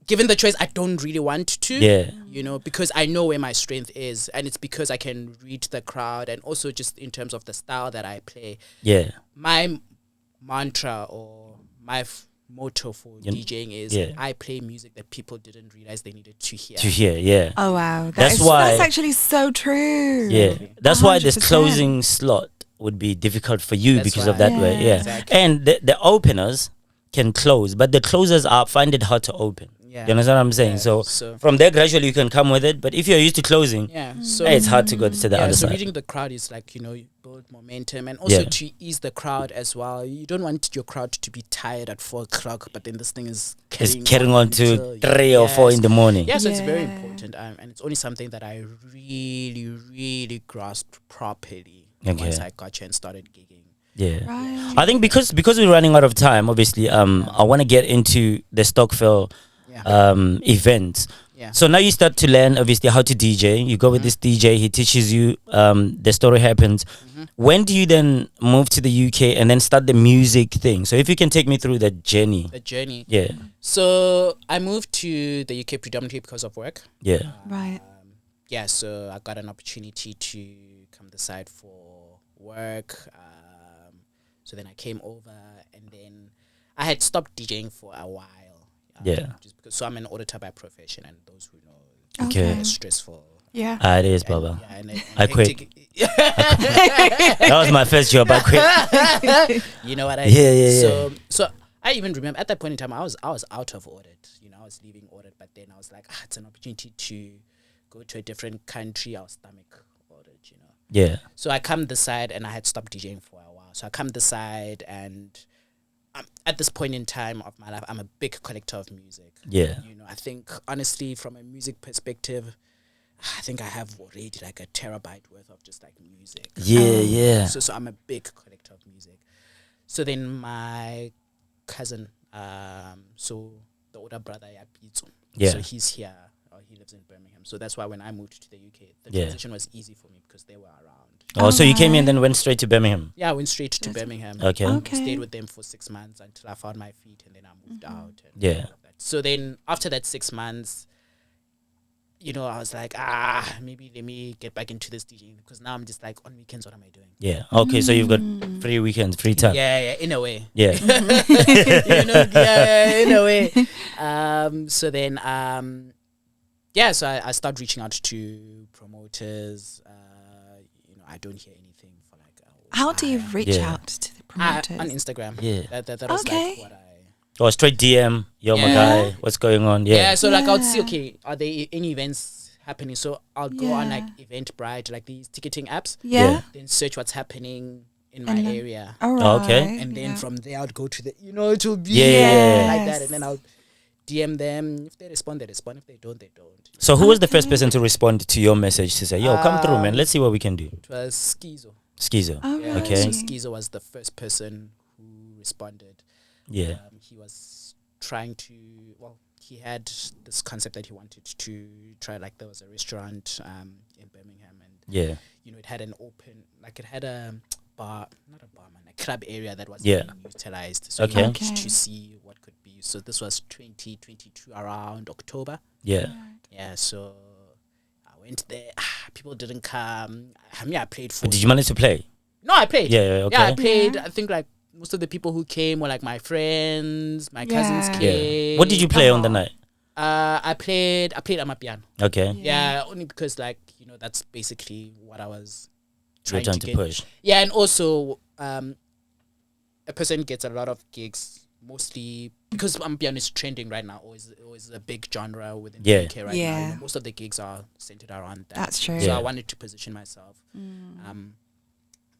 given the choice, I don't really want to. Yeah. You know, because I know where my strength is, and it's because I can read the crowd, and also just in terms of the style that I play. Yeah. My mantra or my motto for DJing is I play music that people didn't realize they needed to hear. Yeah. Oh wow, That's why. That's actually so true. Yeah. That's why this 100%. closing slot would be difficult for you because of that way. Yeah. Exactly. And the openers can close, but the closers find it hard to open. Yeah. You understand what I'm saying? So from there, gradually you can come with it. But if you're used to closing, so it's hard to go to the other so side. reading the crowd is like, you know, you build momentum, and also to ease the crowd as well. You don't want your crowd to be tired at 4 o'clock, but then this thing is carrying on to until 3 or 4 in the morning. Yeah, so it's very important, and it's only something that I really, really grasped properly once I got you and started gigging. Yeah, Right. I think because we're running out of time, obviously, I want to get into the Stockvel'a events. Yeah. So now you start to learn, obviously, how to DJ. You go with this DJ. He teaches you. The story happens. When do you then move to the UK and then start the music thing? So if you can take me through that journey. The journey. Yeah. So I moved to the UK predominantly because of work. Yeah. Right. Yeah, so I got an opportunity to come this side for work. So then I came over, and then I had stopped DJing for a while. Yeah. Just because, so I'm an auditor by profession, and those who know, Okay. it's stressful. Yeah. It is, Baba. Yeah, and I quit. hectic. That was my first job. I quit. You know what I Yeah, mean? yeah, So I even remember at that point in time, I was out of audit. You know, I was leaving audit, but then I was like, it's an opportunity to go to a different country. I'll stomach audit, you know. Yeah. So I come this side, and I had stopped DJing for a while. So I come this side, and at this point in time of my life, I'm a big collector of music. Yeah. You know, I think honestly, from a music perspective, I think I have already like a terabyte worth of just like music. Yeah, yeah. So I'm a big collector of music. So then my cousin, so the older brother, Yeah. so he's here. He lives in Birmingham. So that's why when I moved to the UK, the Yeah. transition was easy for me because they were around. Oh, so you came in and then went straight to Birmingham. Yeah, I went straight to Birmingham. Okay. Okay. Stayed with them for 6 months until I found my feet, and then I moved out. And Yeah. all of that. So then after that 6 months, you know, I was like, maybe let me get back into this DJing, because now I'm just like, on weekends, what am I doing? Yeah. Okay, so you've got free weekends, free time. Yeah, in a way. Yeah. You know, yeah, in a way. So then, so I started reaching out to promoters. You know, I don't hear anything for like a How do you while. reach Yeah. out to the promoters? On Instagram. Yeah. That was Okay. like what I... Oh, straight DM. Yo, my Yeah. guy. What's going on? Yeah, Yeah. so like I would see, Yeah. okay, are there any events happening? So I'll go on like Yeah. Eventbrite, like these ticketing apps, Yeah. then search what's happening in my And then- area. All right. Oh, okay. And then from there, I'd go to the, you know, it will be Yeah. like that. And then I'll DM them. If they respond, they respond. If they don't, they don't. So who was the first person to respond to your message to say, yo, come through, man. Let's see what we can do. It was Schizo. Schizo. All Yeah, right. Okay. So Schizo was the first person who responded. Yeah. He was trying to, well, he had this concept that he wanted to try. Like there was a restaurant in Birmingham, and Yeah. you know, it had an open, like it had a bar, not a bar, man, a club area that was Yeah. being utilized. So Okay. he wanted Okay. to see what could be used. So this was 2022 around October. Yeah. Yeah, so I went there. People didn't come. I mean, I played for. But did you manage to play? No, I played. Yeah, yeah, okay. Yeah, I played. Yeah. I think like most of the people who came were like my friends, my cousins Yeah. came. Yeah. What did you play on the night? I played Amapiano. Okay. Yeah, only because like, you know, that's basically what I was You're trying trying to get. push. Yeah, and also a person gets a lot of gigs mostly because Campion is trending right now, or is a big genre within Yeah. the UK right now. Yeah. You know, most of the gigs are centered around that. That's true. So Yeah. I wanted to position myself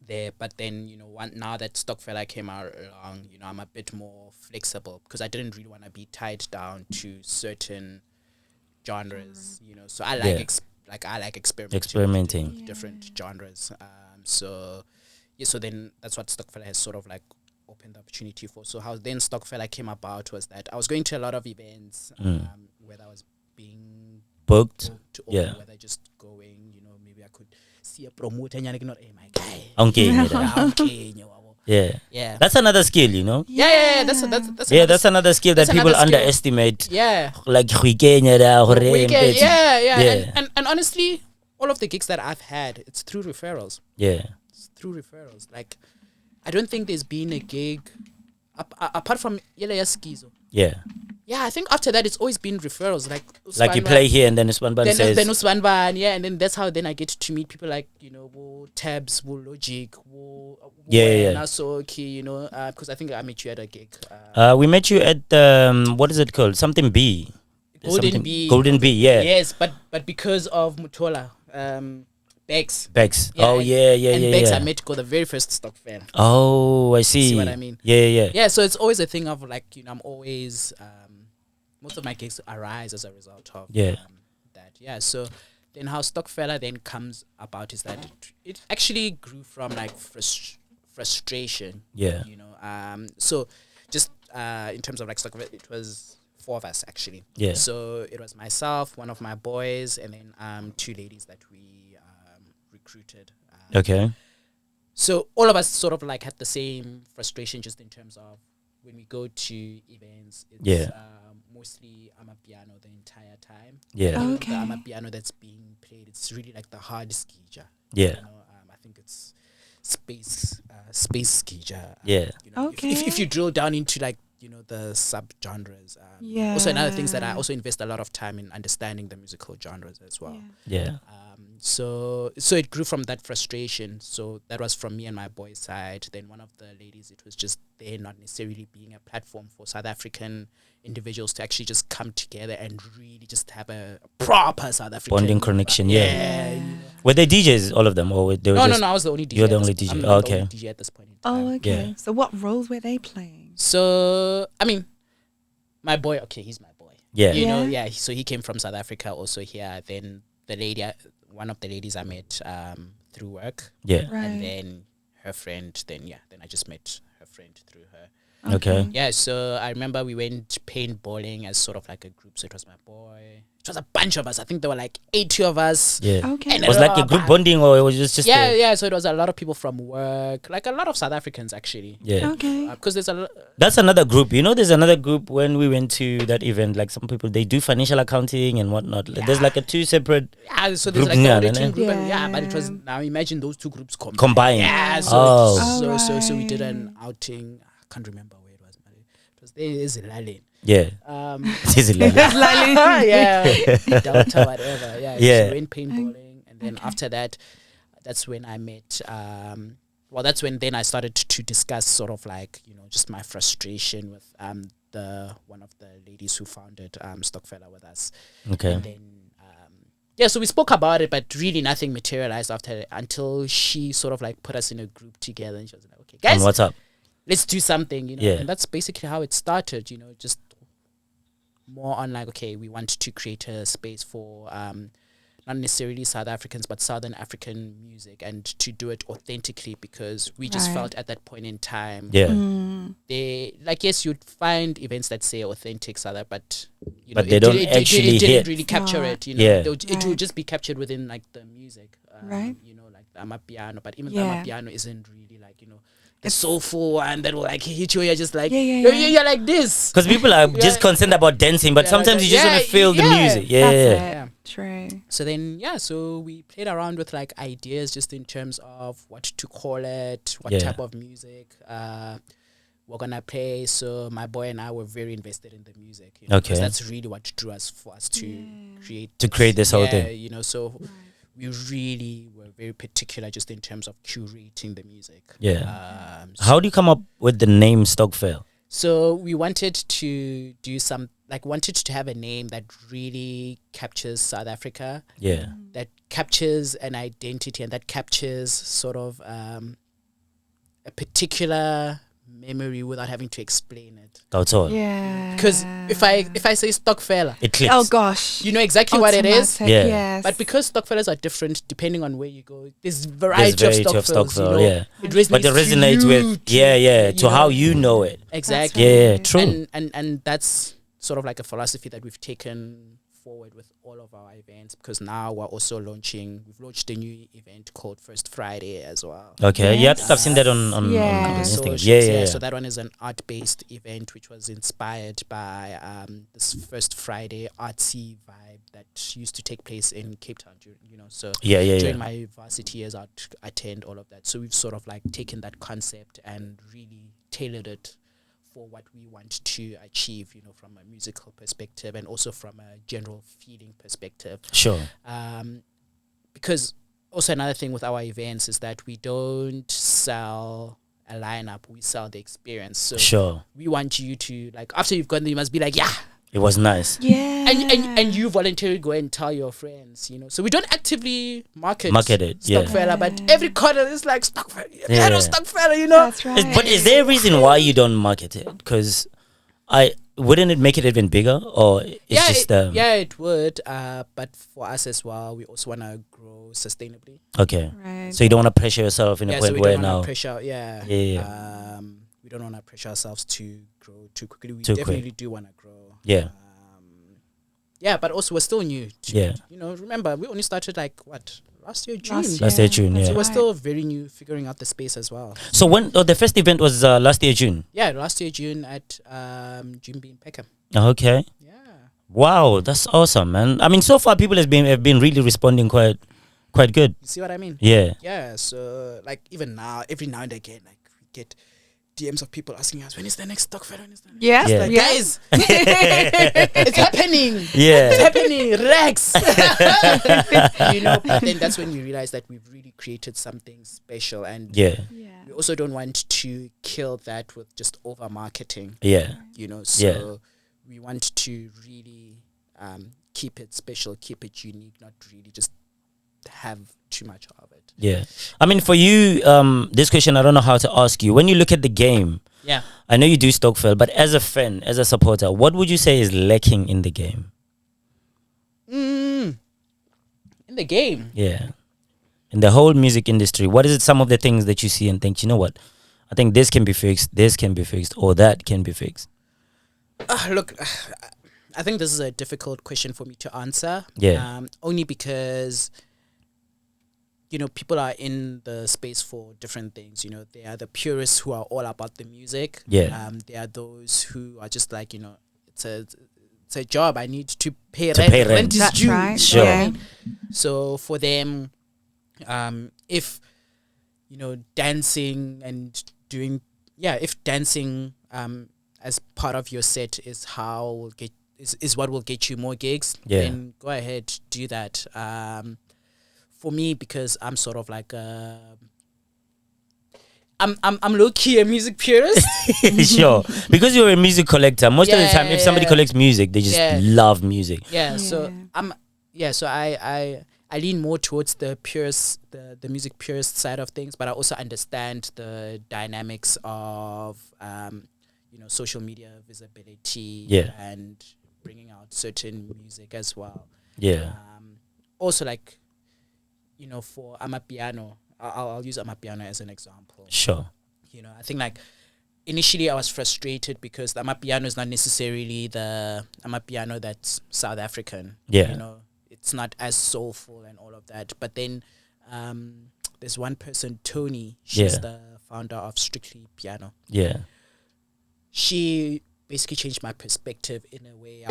there, but then, you know, now that Stockvel'a came out along, you know, I'm a bit more flexible because I didn't really want to be tied down to certain genres, you know. So I like Yeah. I like Experimenting. with different genres. So then that's what Stockvel'a has sort of like opened the opportunity for. So how then Stockvel'a came about was that I was going to a lot of events whether I was being Booked. booked or Yeah. whether just going, you know, maybe I could see a promoter and you're not, hey my guy. Okay. Yeah. Yeah. That's another skill, you know? Yeah. That's Yeah, that's another skill that that's people another skill. underestimate. yeah. Like, yeah. Yeah. And honestly, all of the gigs that I've had, it's through referrals. Yeah. It's through referrals. Like, I don't think there's been a gig apart from Yelaya Skizo. Yeah. Yeah, I think after that it's always been referrals. Like Like you play here and then Usman says. then Usman, yeah, and then that's how then I get to meet people like, you know, Tabs, Logic, Yeah. So okay, you know, because I think I met you at a gig. We met you at what is it called? Something B. Golden Bee. Golden Bee, yeah. Yes, but because of Mutola, Bex. Bex. Yeah, Oh, yeah. And Bex yeah. I met go the very first Stockvel'a. Oh, I see. See what I mean? Yeah. Yeah, so it's always a thing of like, you know, I'm always most of my gigs arise as a result of Yeah. that. Yeah, so then how Stockvel'a then comes about is that it actually grew from like frustration. Yeah. You know, so just in terms of like Stockvel'a, it was four of us actually. Yeah. So it was myself, one of my boys, and then two ladies that we recruited. Okay. So all of us sort of like had the same frustration, just in terms of when we go to events. It's mostly Amapiano the entire time. Yeah. Oh, The okay. Amapiano that's being played, it's really like the hard skija. Yeah. You know, I think it's space skija. Yeah. You know, Okay. if you drill down into like, you know, the subgenres. Also another thing is that I also invest a lot of time in understanding the musical genres as well. Yeah. So it grew from that frustration. So that was from me and my boy's side. Then one of the ladies, it was just there not necessarily being a platform for South African individuals to actually just come together and really just have a proper South African Bonding connection. Yeah. you know. Were they DJs, all of them, or they were No, just? I was the only DJ. You're the at only this- DJ. I'm Oh, the okay. only DJ at this point in time. Oh, okay. Yeah. So what roles were they playing? So I mean, my boy. Okay, he's my boy. Yeah. You know, Yeah. So he came from South Africa also here. Then the lady, one of the ladies I met through work, Yeah. Right. and then her friend. Then I just met her friend through her. Okay. Yeah, so I remember we went paintballing as sort of like a group. So it was my boy. It was a bunch of us. I think there were like 80 of us. Yeah. Okay. And It was like a group bonding, or it was just Yeah. So it was a lot of people from work, like a lot of South Africans actually. Yeah. Okay. Because there's a lot. That's another group. You know, there's another group when we went to that event. Like some people, they do financial accounting and whatnot. There's like a two separate Yeah, so there's Group like the Nyan, auditing eh? group, and but it was Yeah. now imagine those two groups combined. Combined. Yeah, so Oh. so we did Alright. an outing. I can't remember where it was, but it was there is in Lalin. yeah. This is Like, yeah, Delta, whatever. Yeah, Yeah. So we went paintballing, and then after that, that's when I met. That's when then I started to discuss sort of like, you know, just my frustration with the one of the ladies who founded Stockvel'a with us. okay. And then so we spoke about it, but really nothing materialized after until she sort of like put us in a group together, and she was like, "Okay, guys, And what's up? let's do something," you know. Yeah. And that's basically how it started, you know, just more on like, okay, we want to create a space for not necessarily South Africans, but Southern African music, and to do it authentically, because we just Right. felt at that point in time, Yeah. they like, yes, you'd find events that say authentic Southern, but you But know, they it don't didn't- actually it didn't hit. really capture Right. it, you know. Yeah. It Right. would just be captured within like the music, Right. you know, like the Amapiano, but even Yeah. the Amapiano isn't really like, you know, the soulful one that will like hit you. You're just like, Yeah, you're like this. Because people are just Yeah. concerned about dancing, but Yeah, sometimes you just want yeah, to feel the yeah. music. Yeah. That's Yeah. it. Yeah. True. So then, so we played around with like ideas just in terms of what to call it, what Yeah. type of music we're gonna play. So my boy and I were very invested in the music. You know, Okay. 'cause that's really what drew us for us to create this whole thing. You know, so we really were very particular just in terms of curating the music. Yeah. So, How do you come up with the name Stockvel'a? so we wanted to do wanted to have a name that really captures South Africa, Yeah. that captures an identity, and that captures sort of a particular memory without having to explain it. That's all. Yeah. Because if I say Stockvel'a, It clicks. Oh gosh. you know exactly what it is. Automatic, Yeah. Yes. But because Stockvellas are different depending on where you go, there's variety of variety of Stockvellas. You Stockvel'a, know, yeah. It resonates But it to resonates you, with to, to how you know it. Exactly. Yeah, true. And that's sort of like a philosophy that we've taken forward with all of our events, because now we've launched a new event called First Friday as well. Okay. Yes. Yeah, I've seen that on Yeah. Instagram. Socials, Yeah. So that one is an art-based event which was inspired by this First Friday artsy vibe that used to take place in Cape Town. You know, so during my varsity years, I'd attend all of that. So we've sort of like taken that concept and really tailored it for what we want to achieve, you know, from a musical perspective and also from a general feeling perspective. Sure. Because also another thing with our events is that we don't sell a lineup, we sell the experience. So Sure. we want you to, like, after you've gone there, you must be like, yeah. It was nice. Yeah. And you voluntarily go and tell your friends, you know. So we don't actively market it, yeah. Stockvel'a, but every corner is like Stockvel'a. Yeah. Stockvel'a, you know. That's right. But is there a reason why you don't market it? Because wouldn't it make it even bigger, or it's just it would. But for us as well, we also want to grow sustainably. okay. Right. So you don't want to pressure yourself in a So point we where don't want now to pressure. Yeah. Yeah. We don't want to pressure ourselves to grow too quickly. We Too quick. definitely do want to grow. Yeah. yeah, but also we're still new. Yeah. You know, remember we only started like what last year June. Last year June, yeah. So we're still very new, figuring out the space as well. So when the first event was last year June. Yeah, last year June at June in Peckham. Okay. Yeah. Wow, that's awesome, man. I mean, so far people have been really responding quite good. You see what I mean? Yeah. Yeah. So like even now, every now and again, like we get DMs of people asking us, when is the next Stockvel'a? When is the next? Yeah. Yeah. Like, guys, it's happening. Yeah. It's happening, Rex. You know, but then that's when we realize that we've really created something special, and Yeah. we also don't want to kill that with just over marketing. Yeah. You know, so we want to really keep it special, keep it unique, not really just have too much of it. Yeah. I mean, for you, this question, I don't know how to ask you. When you look at the game, Yeah. I know you do Stockvel'a, but as a fan, as a supporter, what would you say is lacking in the game? In the game. Yeah. In the whole music industry, what is it, some of the things that you see and think, you know what, I think this can be fixed, or that can be fixed? Look, I think this is a difficult question for me to answer. Yeah. Only because, you know, people are in the space for different things. You know, there are the purists who are all about the music. Yeah. There are those who are just like, you know, it's a job. I need to pay To rent. pay rent. Rent is That's due. right. Sure. Yeah. So for them, if, you know, dancing and doing, if dancing as part of your set is how will get is what will get you more gigs, Yeah. then go ahead, do that. For me, because I'm sort of like I'm low key a music purist. Sure. Because you're a music collector, most of the Yeah, time, if somebody yeah. collects music, they just Yeah. love music. Yeah, so Yeah. so I lean more towards the purist, the music purist side of things, but I also understand the dynamics of you know, social media visibility, Yeah. and bringing out certain music as well. Yeah. Also, like, you know, for Amapiano, I'll use Amapiano as an example. Sure. You know, I think like initially I was frustrated because the Amapiano is not necessarily the Amapiano that's South African. Yeah. You know, it's not as soulful and all of that. But then there's one person, Tony, she's Yeah. the founder of Strictly Piano. Yeah. She basically changed my perspective in a way.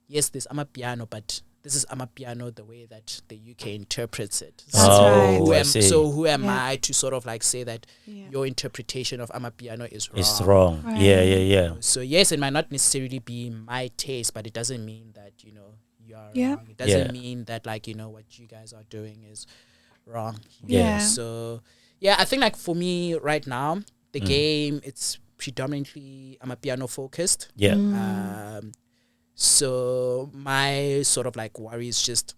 Yes, there's Amapiano, but this is Amapiano the way that the UK interprets it. That's right. I see. Who am Yeah. I to sort of like say that Yeah. your interpretation of Amapiano is wrong? It's wrong. Right. Yeah. So yes, it might not necessarily be my taste, but it doesn't mean that, you know, you are Yeah. wrong. It doesn't Yeah. mean that, like, you know, what you guys are doing is wrong. Yeah. So yeah, I think like for me right now, the game, it's predominantly Amapiano focused. Yeah. So my sort of like worry is just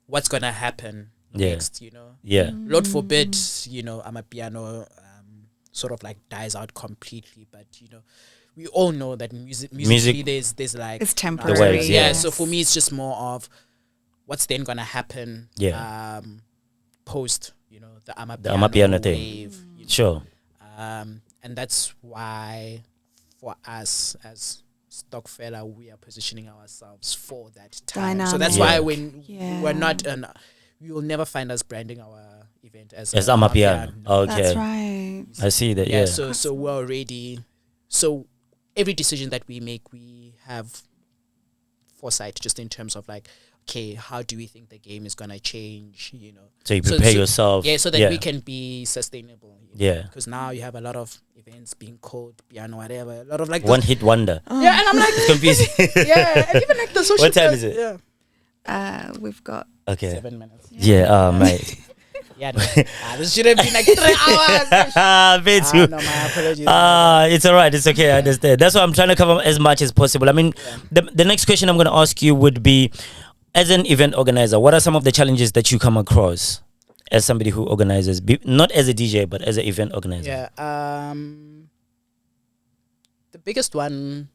what's gonna happen Yeah. next, you know. Yeah. Lord forbid, you know, Amapiano sort of like dies out completely. But you know, we all know that musically there's like It's The temporary. waves, yeah. yes. So for me, it's just more of what's then gonna happen. Yeah. Post, you know, the Amapiano, Amapiano thing. wave. You know, Sure. and that's why for us as Stockvel'a, we are positioning ourselves for that time. So that's Dynamic. why when Yeah. we're not, you will never find us branding our event as Amapiano. No. Okay. That's right. I see that. Yeah. Yeah. So we're already. So every decision that we make, we have foresight, just in terms of like, okay, how do we think the game is gonna change? You know. So you prepare yourself. Yeah, so that we can be sustainable. You know? Yeah. Because now you have a lot of events being called piano, whatever. A lot of like One hit wonder. Yeah, and I'm like, It's confusing. yeah, and even like the social. What time is it? Yeah, We've got Okay. 7 minutes. Yeah. Mate. Yeah, no. This should have been like 3 hours. Me too. No, my apologies. It's all right. It's okay. I understand. That's why I'm trying to cover as much as possible. I mean, the next question I'm going to ask you would be, as an event organizer, what are some of the challenges that you come across as somebody who organizes, not as a DJ, but as an event organizer? Yeah. The biggest one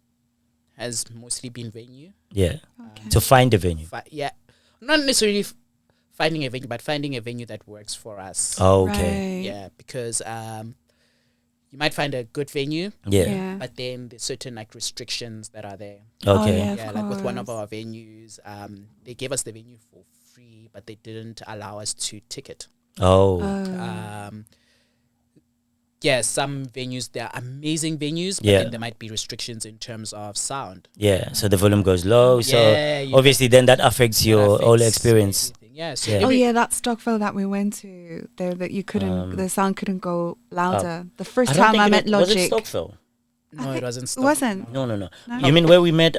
has mostly been venue. Yeah. okay. To find a venue. Yeah, not necessarily finding a venue, but finding a venue that works for us. Okay. Right. Yeah, because you might find a good venue, Yeah. but then there's certain like restrictions that are there. Okay. Oh, Yeah, of like with one of course. our venues, they gave us the venue for free, but they didn't allow us to ticket. Oh. Yeah, some venues, they're amazing venues, but then there might be restrictions in terms of sound. Yeah. So the volume goes low. So you obviously then that affects your whole experience. everything. Yeah, so Yeah. Oh yeah, that Stockvel'a that we went to, there that you couldn't, the sound couldn't go louder. The first time I met Was it Logic, Stockvel'a? No, it wasn't. it wasn't. No. No. You mean where we met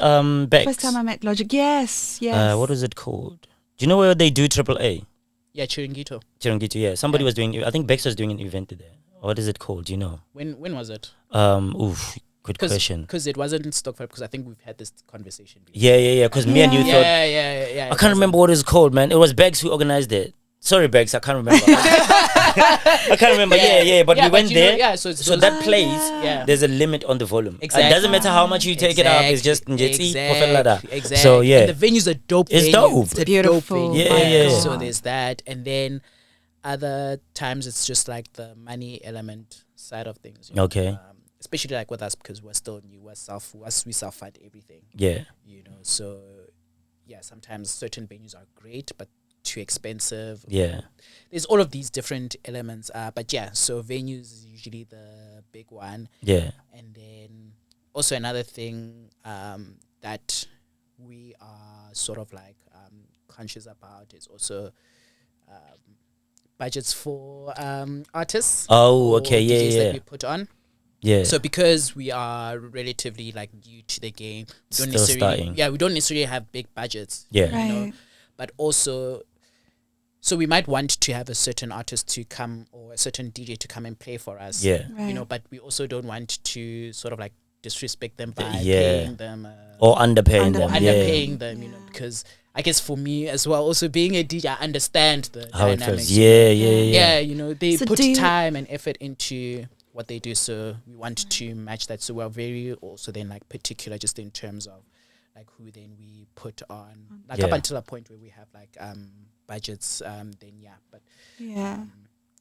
Bex? First time I met Logic, yes. What was it called? Do you know where they do AAA? Yeah, Chiringito. Chiringito, yeah. Somebody was doing. I think Bex was doing an event there. What is it called? Do you know? When was it? Good question. Because it wasn't Stockvel'a. Because I think we've had this conversation before. Yeah. Because me and you thought. Yeah. I can't remember what it's called, man. It was Bex who organized it. Sorry, Bex, I can't remember. I can't remember. Yeah. But we went there. So that place, yeah. there's a limit on the volume. Exactly. It doesn't matter how much you take it up. It's just Exactly. So yeah, And the venue's a dope. It's venue. dope. It's a Beautiful. dope venue. Yeah. So there's that, and then other times it's just like the money element side of things. You know? Okay. Especially like with us because we're still new. We self fund everything. Yeah. You know, so yeah, sometimes certain venues are great, but too expensive. Yeah. There's all of these different elements. But yeah, so venues is usually the big one. Yeah. And then also another thing that we are sort of like conscious about is also budgets for artists. Oh, or okay. DJs Yeah. that we put on. Yeah. So because we are relatively like new to the game, we don't Still starting. we don't necessarily have big budgets. Yeah. You know? Right. But also, so we might want to have a certain artist to come or a certain DJ to come and play for us. Yeah. Right. You know, but we also don't want to sort of like disrespect them by Yeah. paying them Or underpaying them. underpaying them, you know, because I guess for me as well, also being a DJ, I understand the How it dynamics. feels. Yeah. Yeah, you know, they So put do you- time and effort into what they do, so we want to match that. So we're very also then like particular just in terms of like who then we put on, like up Yeah. until a point where we have like budgets, then yeah, but Yeah.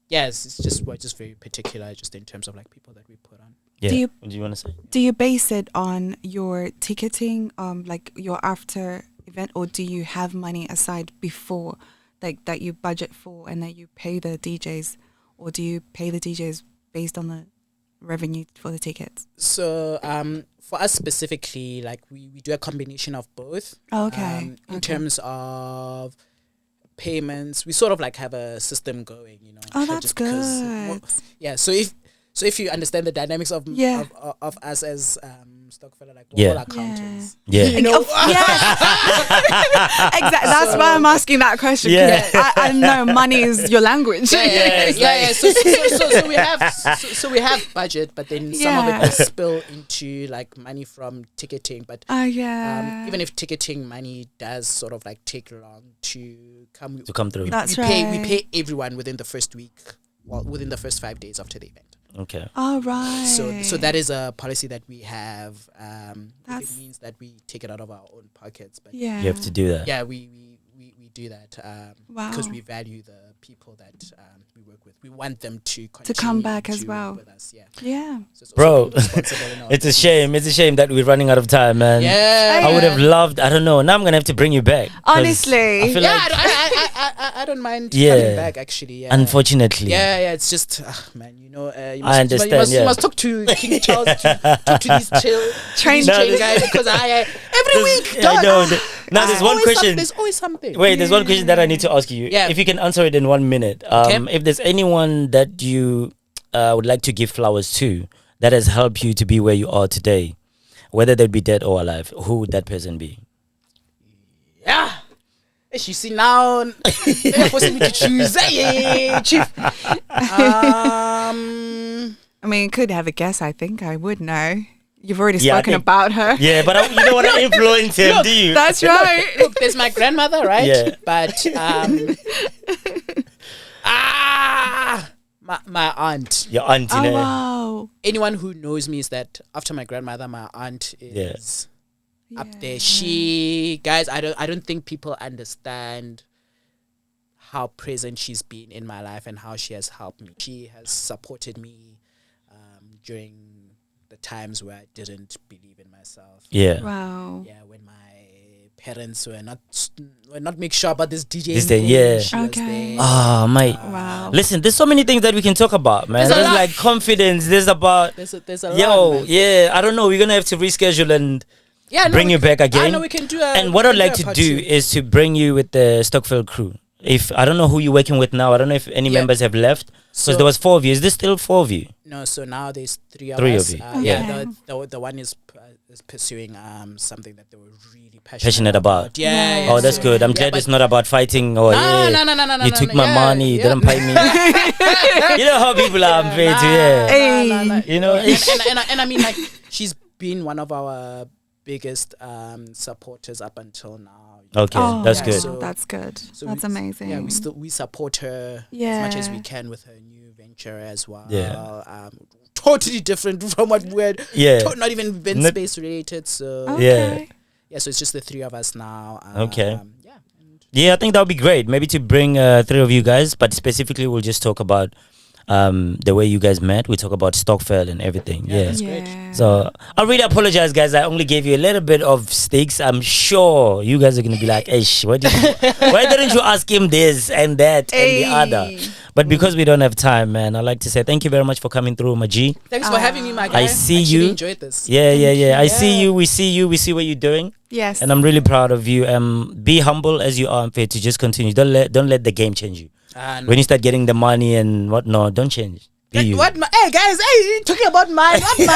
yes, it's just we're just very particular just in terms of like people that we put on. Yeah. Do you- What do you want to say? Do you base it on your ticketing, like your after event, or do you have money aside before, like that you budget for, and that you pay the DJs, or do you pay the DJs based on the revenue for the tickets? So for us specifically, like we do a combination of both. Oh, okay. In terms of payments, we sort of like have a system going, you know. Oh, so that's just because- good. yeah. So if you understand the dynamics of Yeah. of us as Stockvel'a, like Yeah. we're all accountants. Yeah. You know, Exactly. That's why I'm asking that question. 'Cause Yeah. I know money is your language. yeah. So we have budget, but then some of it will spill into like money from ticketing. But Oh yeah. even if ticketing money does sort of like take long to come through. That's we right. pay everyone within the first week, well, within the first 5 days after the event. Okay. Oh right. So that is a policy that we have. If That's- it means that we take it out of our own pockets, but yeah. You have to do that. yeah, we do that because Wow. we value the people that we work with. We want them to come continue back as to well. work with us. Yeah, Yeah. so it's also Bro, being responsible in our It's a business. shame. It's a shame that we're running out of time, man. Yeah, I would have loved. I don't know. Now I'm gonna have to bring you back. 'cause Honestly. I feel Yeah, like, I don't mind Yeah. coming back. Actually, yeah. unfortunately. Yeah, it's just man, you know. You I understand, You yeah. must talk to King Charles to these Train- train guys because every week. I dog, know. Now there's one question. There's always something. Wait, there's one question that I need to ask you. Yeah. If you can answer it in 1 minute. If there's anyone that you would like to give flowers to that has helped you to be where you are today, whether they'd be dead or alive, who would that person be? Yeah. As you see now, they're forcing me to choose. Hey, chief. I mean, could have a guess. I think I would know. You've already Yeah, I spoken think- about her. Yeah, but you don't want to influence him, do you? That's right. Look, there's my grandmother, right? Yeah. But my aunt. Your auntie. Oh ne? wow. Anyone who knows me is that after my grandmother, my aunt is up there. She, guys, I don't think people understand how present she's been in my life and how she has helped me. She has supported me during the times where I didn't believe in myself. Yeah. Wow. Yeah, when my parents were not make sure about this DJ. This thing, yeah. She was Okay. there. Oh, mate. Wow. Listen, there's so many things that we can talk about, man. There's a There's lot. like confidence. There's about There's a yo, lot, man. yeah. I don't know. We're gonna have to reschedule and Yeah, bring you back again. I know we can do. And what I'd like to do is to bring you with the Stockvel'a crew. If I don't know who you're working with now, I don't know if any Yeah. members have left. Because So- there was 4 of you. Is this still 4 of you? No, so now there's three of Three us. of you. Yeah, Okay. the one is pursuing something that they were really Passionate about. Yeah. Oh, that's good. I'm Yeah, glad but- it's not about fighting or No, yeah, no, you took my yeah, money, yeah. didn't pay me. You know how people are unfair to yeah. Hey. You know, and I mean, like, she's been one of our biggest supporters up until now. Okay, Oh, that's yeah, good. so- That's good. So That's we- amazing. Yeah, we support her as much as we Yeah. can with her new venture as well. Yeah. Totally different from what we're Yeah. not even event Nope. space related. So Okay. yeah, so it's just the three of us now. Okay. Yeah. And Yeah, I think that would be great. Maybe to bring 3 of you guys, but specifically we'll just talk about the way you guys met. We talk about Stockvel'a and everything. Yeah, Yeah. that's great. So I really apologize, guys. I only gave you a little bit of Stix. I'm sure you guys are gonna be like, "Ish, why didn't you ask him this and that and the other?" Hey. But because we don't have time, man, I'd like to say thank you very much for coming through, Maji. Thanks for having me, my guy. I see Actually you. enjoyed this. Yeah. I see Yeah. you. We see you. We see what you're doing, Yes. and I'm really proud of you. Be humble as you are, and fair to just continue. Don't let the game change you. No. When you start getting the money and whatnot, don't change. Be you. What? Hey guys, hey, you talking about mine? What mine?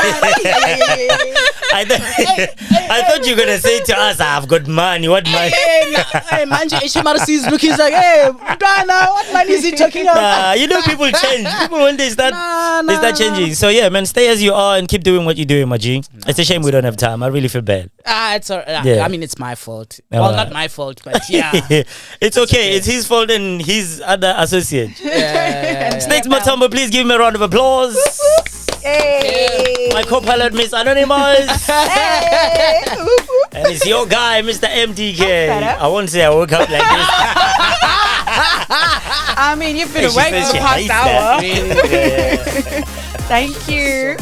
I thought you were gonna say to us, "I've got money." What money? Hey, Manje HMRC is looking like, hey, Dana, what money is he talking about? You know, people change. People when they start they start changing. So yeah, man, stay as you are and keep doing what you're doing, Maji. It's a shame we don't have time. I really feel bad. It's all right. Yeah. I mean, it's my fault. Yeah, Well, well. not my fault, but yeah. It's okay. It's his fault and his other associate. Yeah. Stix Mathambo, please give him a round of applause. Hey. My co-pilot, Miss Anonymous. Hey. And it's your guy, Mr. MDK. I won't say I woke up like this. I mean, you've been She awake says for she the past hates that. hour. Really? Yeah. Thank you.